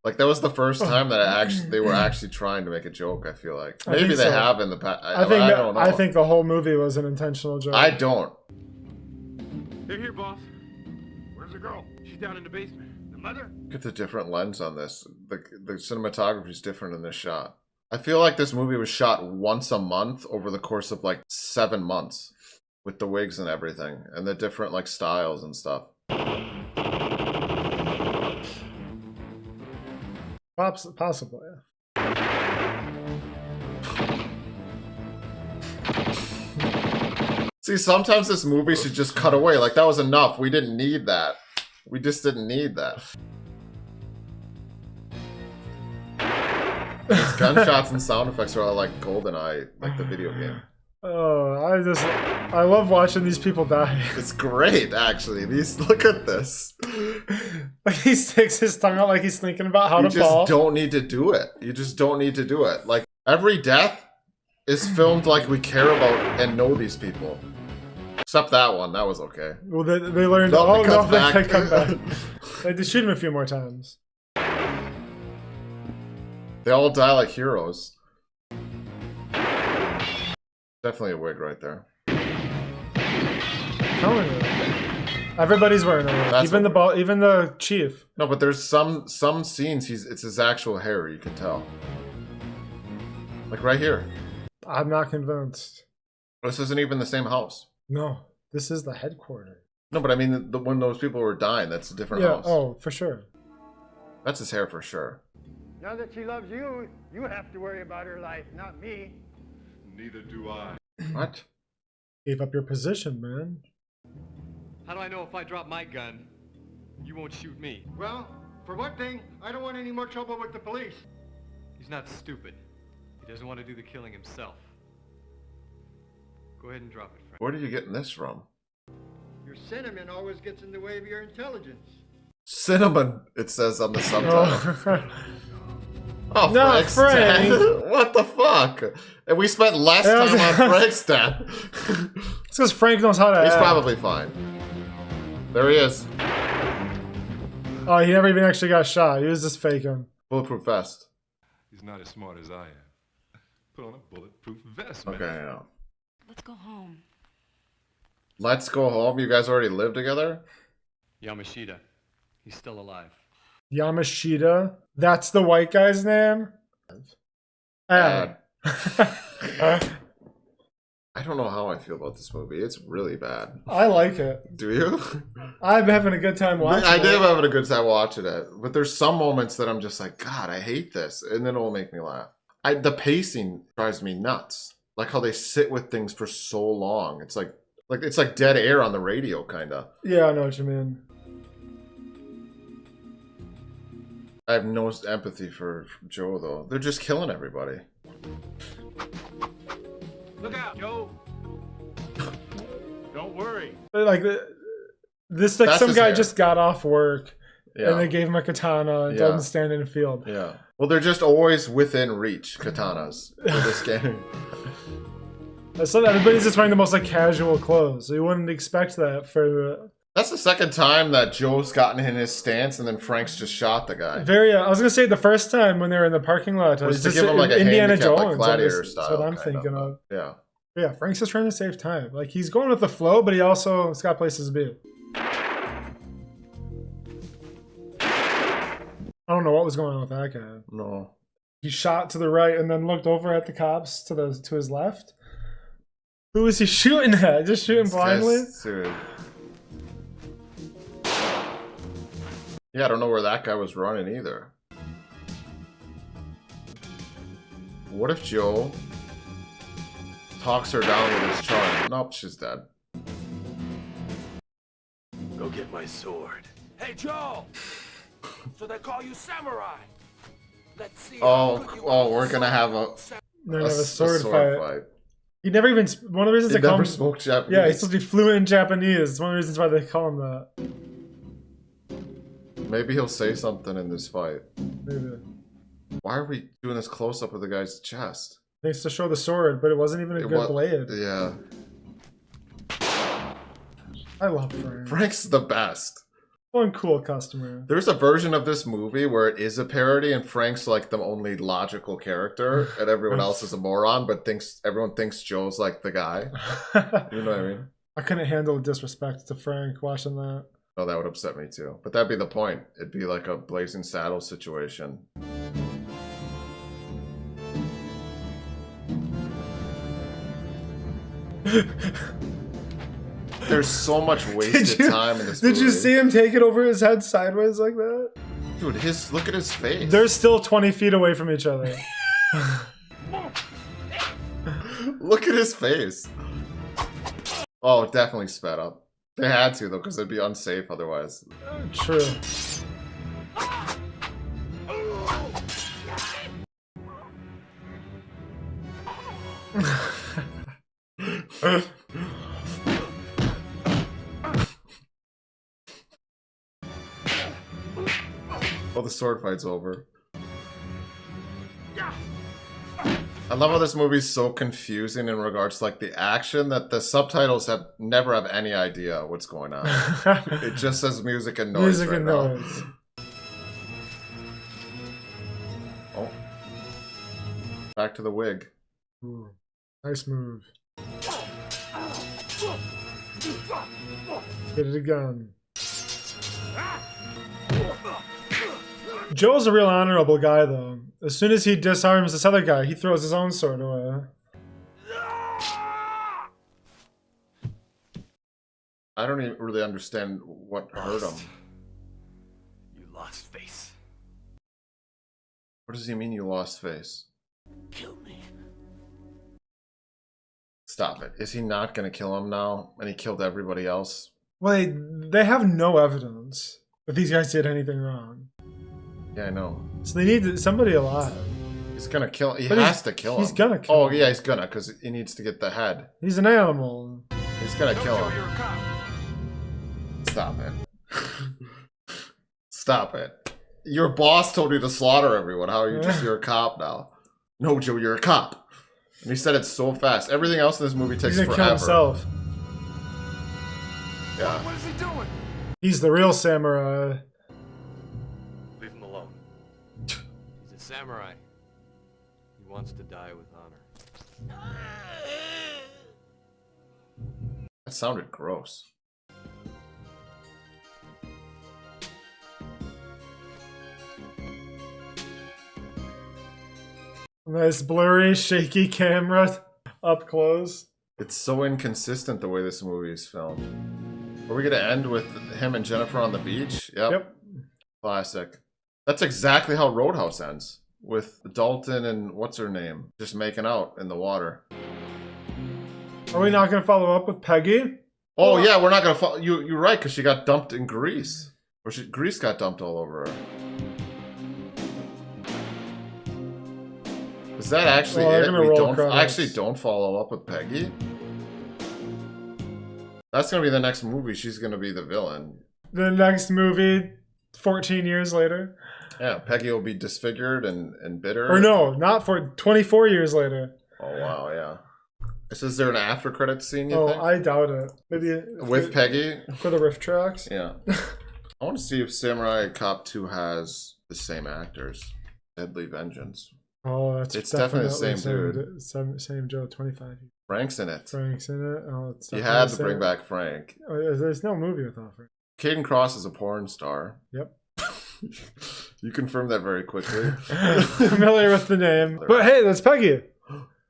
Like, that was the first time that they were actually trying to make a joke, I feel like. Maybe they have in the past. I don't know. I think the whole movie was an intentional joke. I don't. They're here, boss. Where's the girl? She's down in the basement. The mother? Look at the different lens on this. The cinematography is different in this shot. I feel like this movie was shot once a month over the course of like 7 months with the wigs and everything and the different like styles and stuff. Possibly, yeah. See, sometimes this movie should just cut away. Like, that was enough. We didn't need that. We just didn't need that. These gunshots and sound effects are all like GoldenEye, like the video game. Oh, I love watching these people die. It's great, actually. Look at this. Like he sticks his tongue out like he's thinking about how You to fall. just don't need to do it. You just don't need to do it. Like, every death is filmed like we care about and know these people. Except that one. That was okay. Well, they learned. No, Oh, it no, comes back. they come back. They had to shoot him a few more times. They all die like heroes. Definitely a wig right there. Telling you. Everybody's wearing a wig. That's Even even the chief. No, but there's some scenes it's his actual hair, you can tell. Like right here. I'm not convinced. This isn't even the same house. No, this is the headquarters. No, but I mean, when those people were dying, that's a different house. Oh, for sure. That's his hair for sure. Now that she loves you, you have to worry about her life, not me. Neither do I. What? Gave up your position, man. How do I know if I drop my gun, you won't shoot me? Well, for one thing, I don't want any more trouble with the police. He's not stupid. He doesn't want to do the killing himself. Go ahead and drop it, Frank. Where are you getting this from? Your sentiment always gets in the way of your intelligence. Cinnamon, it says on the subtitle. Oh, No, Frank's Frank. dead? What the fuck? And we spent less time on Frank's death. It's because Frank knows how to He's act. probably fine. There he is. Oh, he never even actually got shot. He was just faking. Bulletproof vest. He's not as smart as I am. Put on a bulletproof vest, man. Okay, yeah. Let's go home. Let's go home. You guys already live together? Yamashita. He's still alive. Yamashita. That's the white guy's name? Bad. I don't know how I feel about this movie. It's really bad. I like it. Do you? I'm having a good time watching it. I did having a good time watching it. But there's some moments that I'm just like, God, I hate this. And then it'll make me laugh. The pacing drives me nuts. Like how they sit with things for so long. It's like dead air on the radio, kind of. Yeah, I know what you mean. I have no empathy for Joe, though. They're just killing everybody. Look out, Joe. Don't worry. Like this, like That's some his guy hair. just got off work Yeah. and they gave him a katana and told him to stand in a field. Yeah. Well, they're just always within reach, katanas, for this game. So everybody's just wearing the most like casual clothes. So you wouldn't expect that for That's the second time that Joe's gotten in his stance and then Frank's just shot the guy. I was gonna say the first time when they were in the parking lot, Was it's to just give him like a Indiana handicap, Jones. like gladiator That's style. what I'm kind thinking of. Yeah. Yeah, Frank's just trying to save time. Like he's going with the flow, but he also has got places to be. I don't know what was going on with that guy. No. He shot to the right and then looked over at the cops to his left. Who is he shooting at? Just shooting blindly? Dude. Yeah, I don't know where that guy was running either. What if Joe talks her down with his charm? Nope, she's dead. Go get my sword. Hey, Joe! So they call you samurai. Let's see. We're gonna have a sword fight. He never even. One of the reasons He they call never him. spoke Japanese. Yeah, he's supposed to be fluent in Japanese. It's one of the reasons why they call him that. Maybe he'll say something in this fight. Maybe. Why are we doing this close up of the guy's chest? Thanks to show the sword, but it wasn't even a good blade. Yeah. I love Frank. Frank's the best. One cool customer. There's a version of this movie where it is a parody and Frank's like the only logical character and everyone else is a moron, but everyone thinks Joe's like the guy. You know what I mean? I couldn't handle disrespect to Frank watching that. Oh, that would upset me too. But that'd be the point. It'd be like a Blazing Saddles situation. There's so much wasted time in this movie. Did you see him take it over his head sideways like that? Dude, look at his face. They're still 20 feet away from each other. Look at his face. Oh, definitely sped up. They had to, though, because it'd be unsafe otherwise. True. Well, the sword fight's over. I love how this movie's so confusing in regards to like the action that the subtitles never have any idea what's going on. It just says music and noise. Music right and now. noise. Oh. Back to the wig. Ooh, nice move. Hit it again. Joe's a real honorable guy, though. As soon as he disarms this other guy, he throws his own sword away. I don't even really understand what hurt him. You lost face. What does he mean you lost face? Kill me. Stop it. Is he not going to kill him now? And he killed everybody else? Well, they have no evidence that these guys did anything wrong. Yeah, I know. So they need somebody alive. He's going to kill him. He But has to kill him. He's going to kill him. Oh, yeah, he's going to, because he needs to get the head. He's an animal. He's going to kill him. Stop it. Stop it. Your boss told you to slaughter everyone. How are you just, you're a cop now? No, Joe, you're a cop. And he said it so fast. Everything else in this movie takes He's gonna forever. kill himself. Yeah. What is he doing? He's the real samurai. Leave him alone. He's a samurai. He wants to die with honor. That sounded gross. Nice blurry, shaky camera up close. It's so inconsistent the way this movie is filmed. Are we gonna end with him and Jennifer on the beach? Yep. Classic. That's exactly how Roadhouse ends. With Dalton and what's her name just making out in the water. Are we not going to follow up with Peggy? Oh yeah, we're not gonna follow. You're right, because she got dumped in Greece. Or Greece got dumped all over her. Is that actually it? I actually don't follow up with Peggy. That's gonna be the next movie. She's gonna be the villain. The next movie, 14 years later. Yeah, Peggy will be disfigured and bitter. Or no, not for 24 years later. Oh wow, yeah. Is there an after credits scene? You think? I doubt it. Maybe with Peggy for the riff tracks. Yeah. I want to see if Samurai Cop 2 has the same actors. Deadly Vengeance. Oh, it's definitely the same dude. Same Joe, 25. Frank's in it. Frank's in it. Oh, it's you had to bring back Frank. Oh, there's no movie without Frank. Caden Cross is a porn star. Yep. You confirmed that very quickly. Familiar with the name. But hey, that's Peggy.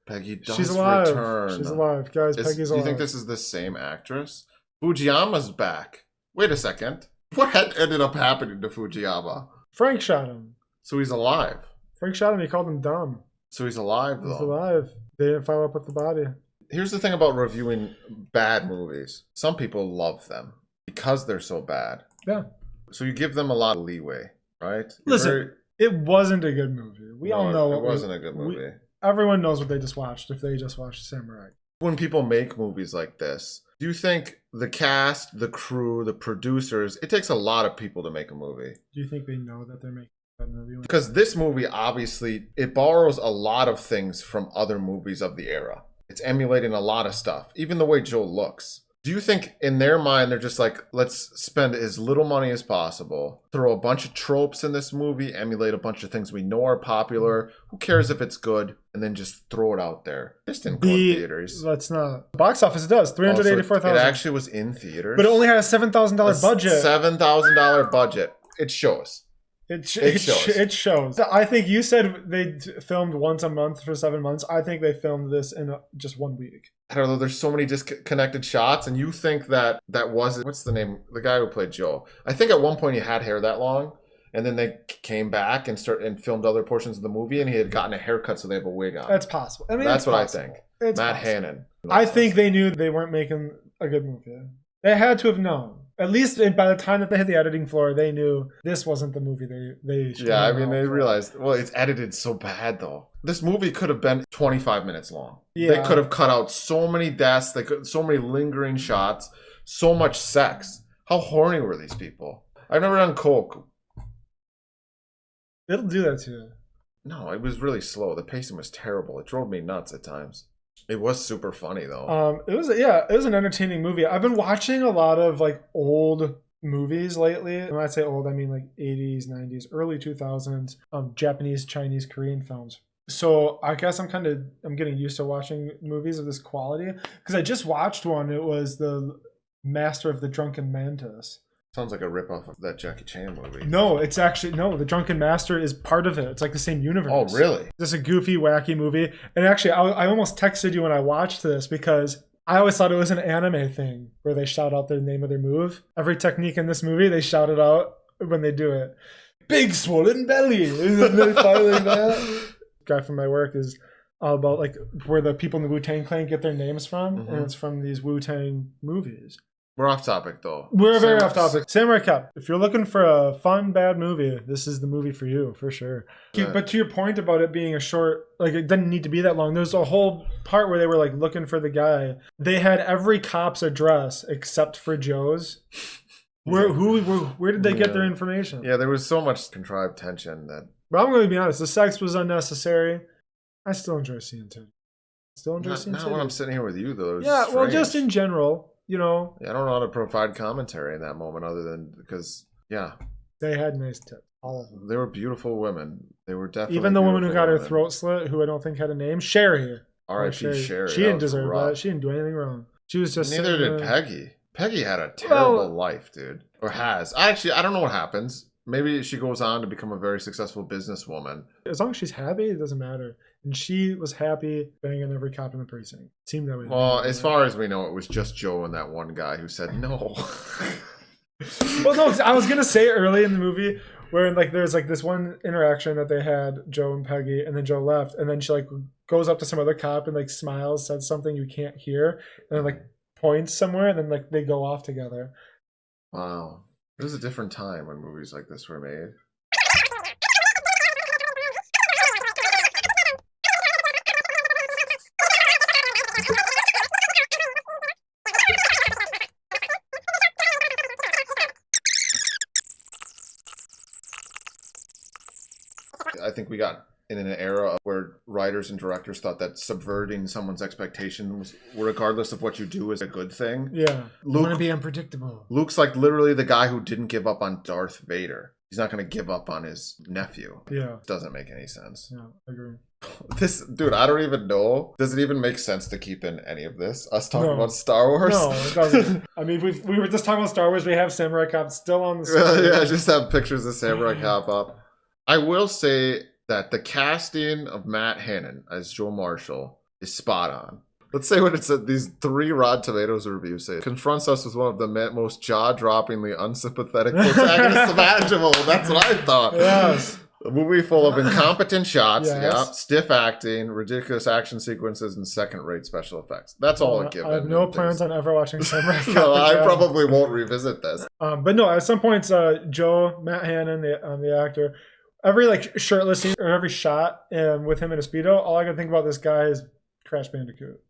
Peggy does She's alive. return. She's alive. Guys, Peggy's alive. Do you think this is the same actress? Fujiyama's back. Wait a second. What ended up happening to Fujiyama? Frank shot him. So he's alive. Frank shot him. He called him dumb. So he's alive, though. He's alive. They didn't follow up with the body. Here's the thing about reviewing bad movies. Some people love them because they're so bad. Yeah. So you give them a lot of leeway, right? Listen, it wasn't a good movie. We all know it wasn't a good movie. Everyone knows what they just watched if they just watched Samurai. When people make movies like this, do you think the cast, the crew, the producers, it takes a lot of people to make a movie? Do you think they know that they're making that movie? Because this movie, obviously, it borrows a lot of things from other movies of the era. It's emulating a lot of stuff, even the way Joe looks. Do you think in their mind, they're just like, let's spend as little money as possible, throw a bunch of tropes in this movie, emulate a bunch of things we know are popular, who cares if it's good, and then just throw it out there? This didn't go in theaters. Let's not. Box office, it does. $384,000. It actually was in theaters. But it only had a $7,000 budget. $7,000 budget. It shows. It shows. I think you said they filmed once a month for 7 months. I think they filmed this in just 1 week. I don't know. There's so many disconnected shots, and you think that wasn't what's the name? The guy who played Joe. I think at one point he had hair that long, and then they came back and filmed other portions of the movie, and he had gotten a haircut, so they have a wig on. That's possible. I mean, that's what possible. I think. It's Matt possible. Hannon. I think they knew they weren't making a good movie. They had to have known. At least by the time that they hit the editing floor, they knew this wasn't the movie they should. Yeah, I mean, they realized, well, it's edited so bad, though. This movie could have been 25 minutes long. Yeah. They could have cut out so many deaths, so many lingering shots, so much sex. How horny were these people? I've never done coke. It'll do that to you. No, it was really slow. The pacing was terrible. It drove me nuts at times. It was super funny though. It was an entertaining movie. I've been watching a lot of like old movies lately. When I say old, I mean like 80s, 90s, early 2000s, Japanese, Chinese, Korean films. So I guess I'm getting used to watching movies of this quality because I just watched one. It was The Master of the Drunken Mantis. Sounds like a ripoff of that Jackie Chan movie. No, it's actually The Drunken Master is part of it. It's like the same universe. Oh, really? It's a goofy, wacky movie. And actually, I almost texted you when I watched this because I always thought it was an anime thing where they shout out the name of their move. Every technique in this movie, they shout it out when they do it. Big swollen belly. And then they finally like that. Guy from my work is all about like where the people in the Wu-Tang Clan get their names from. And it's from these Wu-Tang movies. We're off topic though. We're very off topic. Samurai Cop. If you're looking for a fun, bad movie, this is the movie for you, for sure. Yeah. But to your point about it being a short, like it didn't need to be that long. There's a whole part where they were like looking for the guy. They had every cop's address except for Joe's. Where did they get their information? Yeah, there was so much contrived tension that. But I'm going to be honest. The sex was unnecessary. I still enjoy seeing it. Not when I'm sitting here with you though. Yeah, well, just in general. You know, I don't know how to provide commentary in that moment other than because, they had nice tits. All of them. They were beautiful women. They were definitely even the woman who got her throat slit, who I don't think had a name, Sherry. R.I.P. Sherry. She didn't deserve that. She didn't do anything wrong. She was just. Neither did Peggy. Peggy had a terrible life, dude, or has. Actually, I don't know what happens. Maybe she goes on to become a very successful businesswoman. As long as she's happy, it doesn't matter. And she was happy banging every cop in the precinct. It seemed that way. Well, as far as we know, it was just Joe and that one guy who said no. Well, no, I was going to say early in the movie where like there's like this one interaction that they had, Joe and Peggy, and then Joe left. And then she like goes up to some other cop and like smiles, says something you can't hear, and then like points somewhere, and then like they go off together. Wow. It was a different time when movies like this were made. I think we got in an era where writers and directors thought that subverting someone's expectations, regardless of what you do, is a good thing. Yeah. You want to be unpredictable. Luke's like literally the guy who didn't give up on Darth Vader. He's not going to give up on his nephew. Yeah. Doesn't make any sense. Yeah, I agree. This, dude, I don't even know. Does it even make sense to keep in any of this? Us talking about Star Wars? No, it doesn't. I mean, we were just talking about Star Wars. We have Samurai Cop still on the screen. Yeah, just have pictures of Samurai Cop up. I will say that the casting of Matt Hannon as Joe Marshall is spot on. Let's say what it said. These 3 Rotten Tomatoes reviews say, confronts us with one of the most jaw-droppingly unsympathetic protagonists imaginable. That's what I thought. Yes. A movie full of incompetent shots, stiff acting, ridiculous action sequences, and second-rate special effects. That's all it gives. I have no plans on ever watching Samurai Cop. No, I probably won't revisit this. But no, at some points, Joe, Matt Hannon, the actor, every like shirtless scene or every shot with him in a Speedo, all I can think about this guy is Crash Bandicoot.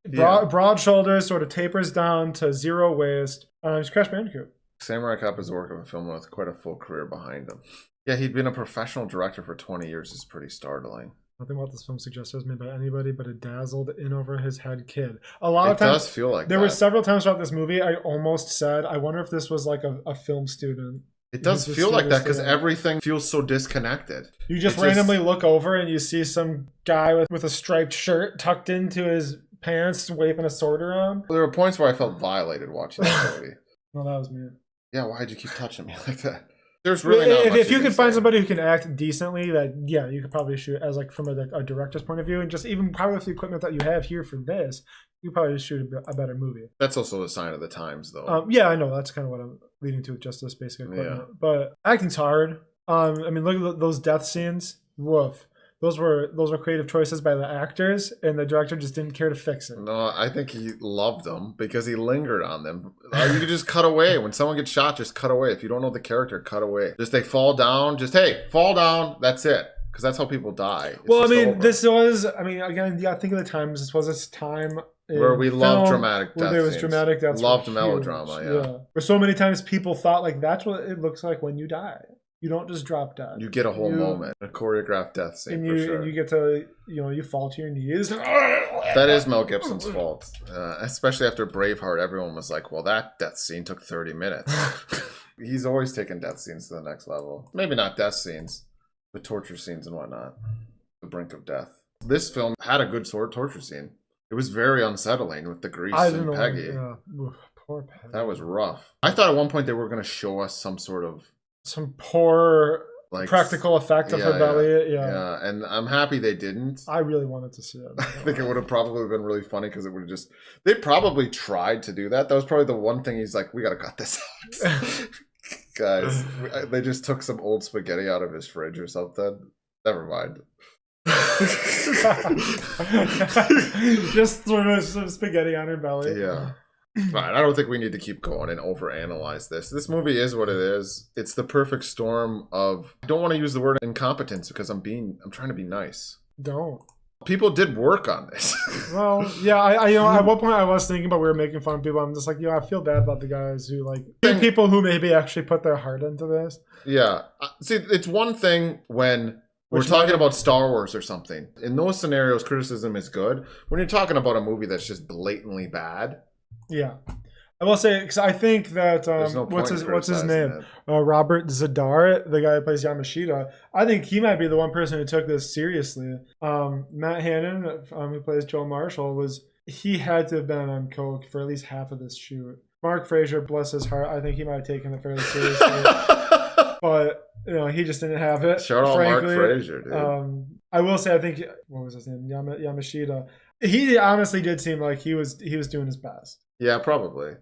Broad shoulders, sort of tapers down to zero waist. It's Crash Bandicoot. Samurai Cop is the work of a film with quite a full career behind him. Yeah, he'd been a professional director for 20 years. Is pretty startling. Nothing about this film suggests it was made by anybody but a dazzled, in-over-his-head kid. A lot of times, it does feel like there were several times throughout this movie I almost said, I wonder if this was like a film student. It does feel like that because everything feels so disconnected. You just randomly look over and you see some guy with a striped shirt tucked into his pants waving a sword around. There were points where I felt violated watching that movie. No, that was me. Yeah, why'd you keep touching me like that? There's really not much if you could find somebody who can act decently, that you could probably shoot as like from a director's point of view, and just even probably with the equipment that you have here for this, you probably just shoot a better movie. That's also a sign of the times, though. Yeah, I know that's kind of what I'm leading to with just this basic equipment. Yeah. But acting's hard. I mean, look at those death scenes. Woof. Those were creative choices by the actors, and the director just didn't care to fix it. No, I think he loved them because he lingered on them. You could just cut away. When someone gets shot, just cut away. If you don't know the character, cut away. Just they fall down. Just, hey, fall down. That's it. Because that's how people die. Well, I mean, again, yeah, think of the times. This was a time where we love dramatic death. There was dramatic deaths. Loved melodrama, yeah. Where so many times people thought like that's what it looks like when you die. You don't just drop dead. You get a whole moment, a choreographed death scene for sure. And you get to, you fall to your knees. That is Mel Gibson's fault. Especially after Braveheart, everyone was like, well, that death scene took 30 minutes. He's always taken death scenes to the next level. Maybe not death scenes, but torture scenes and whatnot. The brink of death. This film had a good torture scene. It was very unsettling with the grease and Peggy. Poor Peggy. That was rough. I thought at one point they were going to show us some poor practical effect of her belly. Yeah, and I'm happy they didn't. I really wanted to see it. I think it would have probably been really funny because it would have just... They probably tried to do that. That was probably the one thing he's like, we got to cut this out. Guys, they just took some old spaghetti out of his fridge or something. Never mind. Just throw some spaghetti on her belly. Yeah. Fine. I don't think we need to keep going and overanalyze this. This movie is what it is. It's the perfect storm of... I don't want to use the word incompetence because I'm trying to be nice. Don't. People did work on this. Well, yeah, I at one point I was thinking about we were making fun of people. I'm just like, I feel bad about the guys who people who maybe actually put their heart into this. Yeah. See, it's one thing when we're talking about Star Wars or something. In those scenarios, criticism is good. When you're talking about a movie that's just blatantly bad. Yeah. I will say, because I think that what's his name? Robert Zadar, the guy who plays Yamashita. I think he might be the one person who took this seriously. Matt Hannon, who plays Joel Marshall, he had to have been on coke for at least half of this shoot. Mark Fraser, bless his heart, I think he might have taken it fairly seriously, but he just didn't have it. Shout out Mark Fraser, dude. I will say, I think what was his name? Yamashita. He honestly did seem like he was doing his best. Yeah, probably.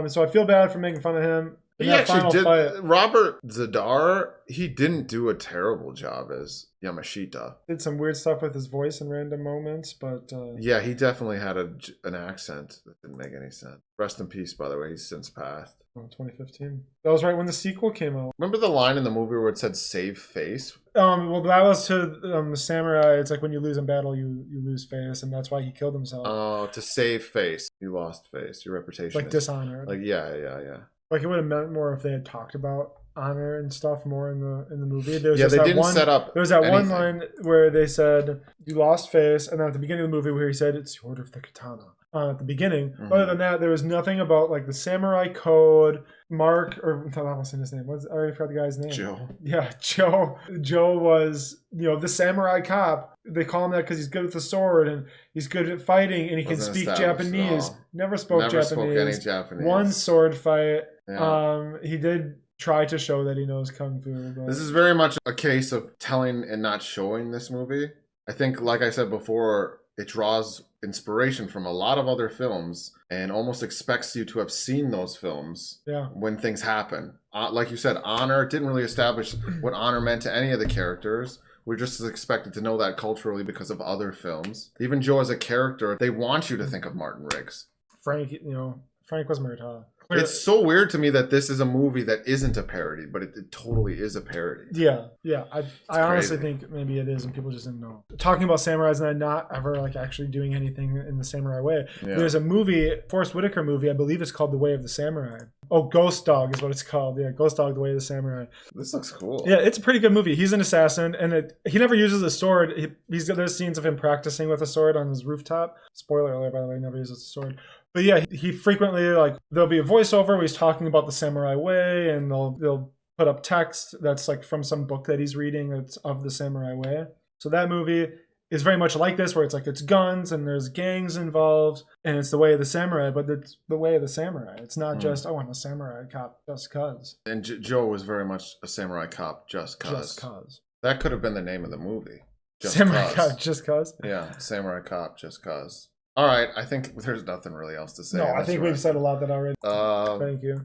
So I feel bad for making fun of him. He actually did. Robert Zadar, he didn't do a terrible job as Yamashita. Did some weird stuff with his voice in random moments, but... yeah, he definitely had an accent that didn't make any sense. Rest in peace, by the way. He's since passed. 2015. That was right when the sequel came out. Remember the line in the movie where it said "save face"? Well, that was to the samurai. It's like when you lose in battle, you lose face, and that's why he killed himself. Oh, to save face, you lost face. Your reputation, like dishonor. Like yeah. Like it would have meant more if they had talked about honor and stuff more in the movie. There was they didn't set up. There was that one line where they said you lost face, and then at the beginning of the movie where he said it's the order of the katana. At the beginning. Mm-hmm. Other than that, there was nothing about like the samurai code. Mark, or I wasn't his name. I already forgot the guy's name. Joe. Yeah, Joe. Joe was, the samurai cop. They call him that because he's good with the sword and he's good at fighting and he can speak Japanese. Never spoke any Japanese. One sword fight. Yeah. He did try to show that he knows kung fu. But... This is very much a case of telling and not showing this movie. I think, like I said before, it draws inspiration from a lot of other films and almost expects you to have seen those films when things happen. Like you said, honor didn't really establish what honor meant to any of the characters. We're just expected to know that culturally because of other films. Even Joe as a character, they want you to think of Martin Riggs. Frank was Murtaugh. It's so weird to me that this is a movie that isn't a parody, but it totally is a parody. Yeah. I honestly think maybe it is, and people just didn't know. Talking about samurais and not ever actually doing anything in the samurai way. Yeah. There's a movie, Forrest Whitaker movie, I believe it's called The Way of the Samurai. Oh, Ghost Dog is what it's called. Yeah, Ghost Dog, The Way of the Samurai. This looks cool. Yeah, it's a pretty good movie. He's an assassin, and he never uses a sword. There's scenes of him practicing with a sword on his rooftop. Spoiler alert, by the way, he never uses a sword. But yeah, he frequently, there'll be a voiceover where he's talking about the samurai way, and they'll put up text that's from some book that he's reading that's of the samurai way. So that movie is very much like this, where it's guns and there's gangs involved, and it's the way of the samurai, but it's the way of the samurai. It's not just, I'm a samurai cop just cuz. And Joe was very much a samurai cop just cuz. Just cuz. That could have been the name of the movie. Samurai cop just cuz? Yeah, samurai cop just cuz. All right, I think there's nothing really else to say. No, I think we've said a lot that already. Thank you.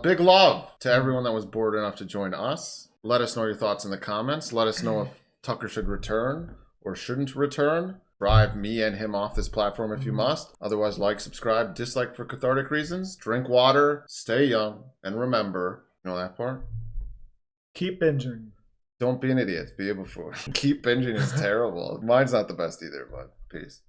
Big love to everyone that was bored enough to join us. Let us know your thoughts in the comments. Let us know if Tucker should return or shouldn't return. Drive me and him off this platform if you must. Otherwise, like, subscribe, dislike for cathartic reasons. Drink water, stay young, and remember, you know that part? Keep binging. Don't be an idiot. Be a buffoon. Keep binging is terrible. Mine's not the best either, but peace.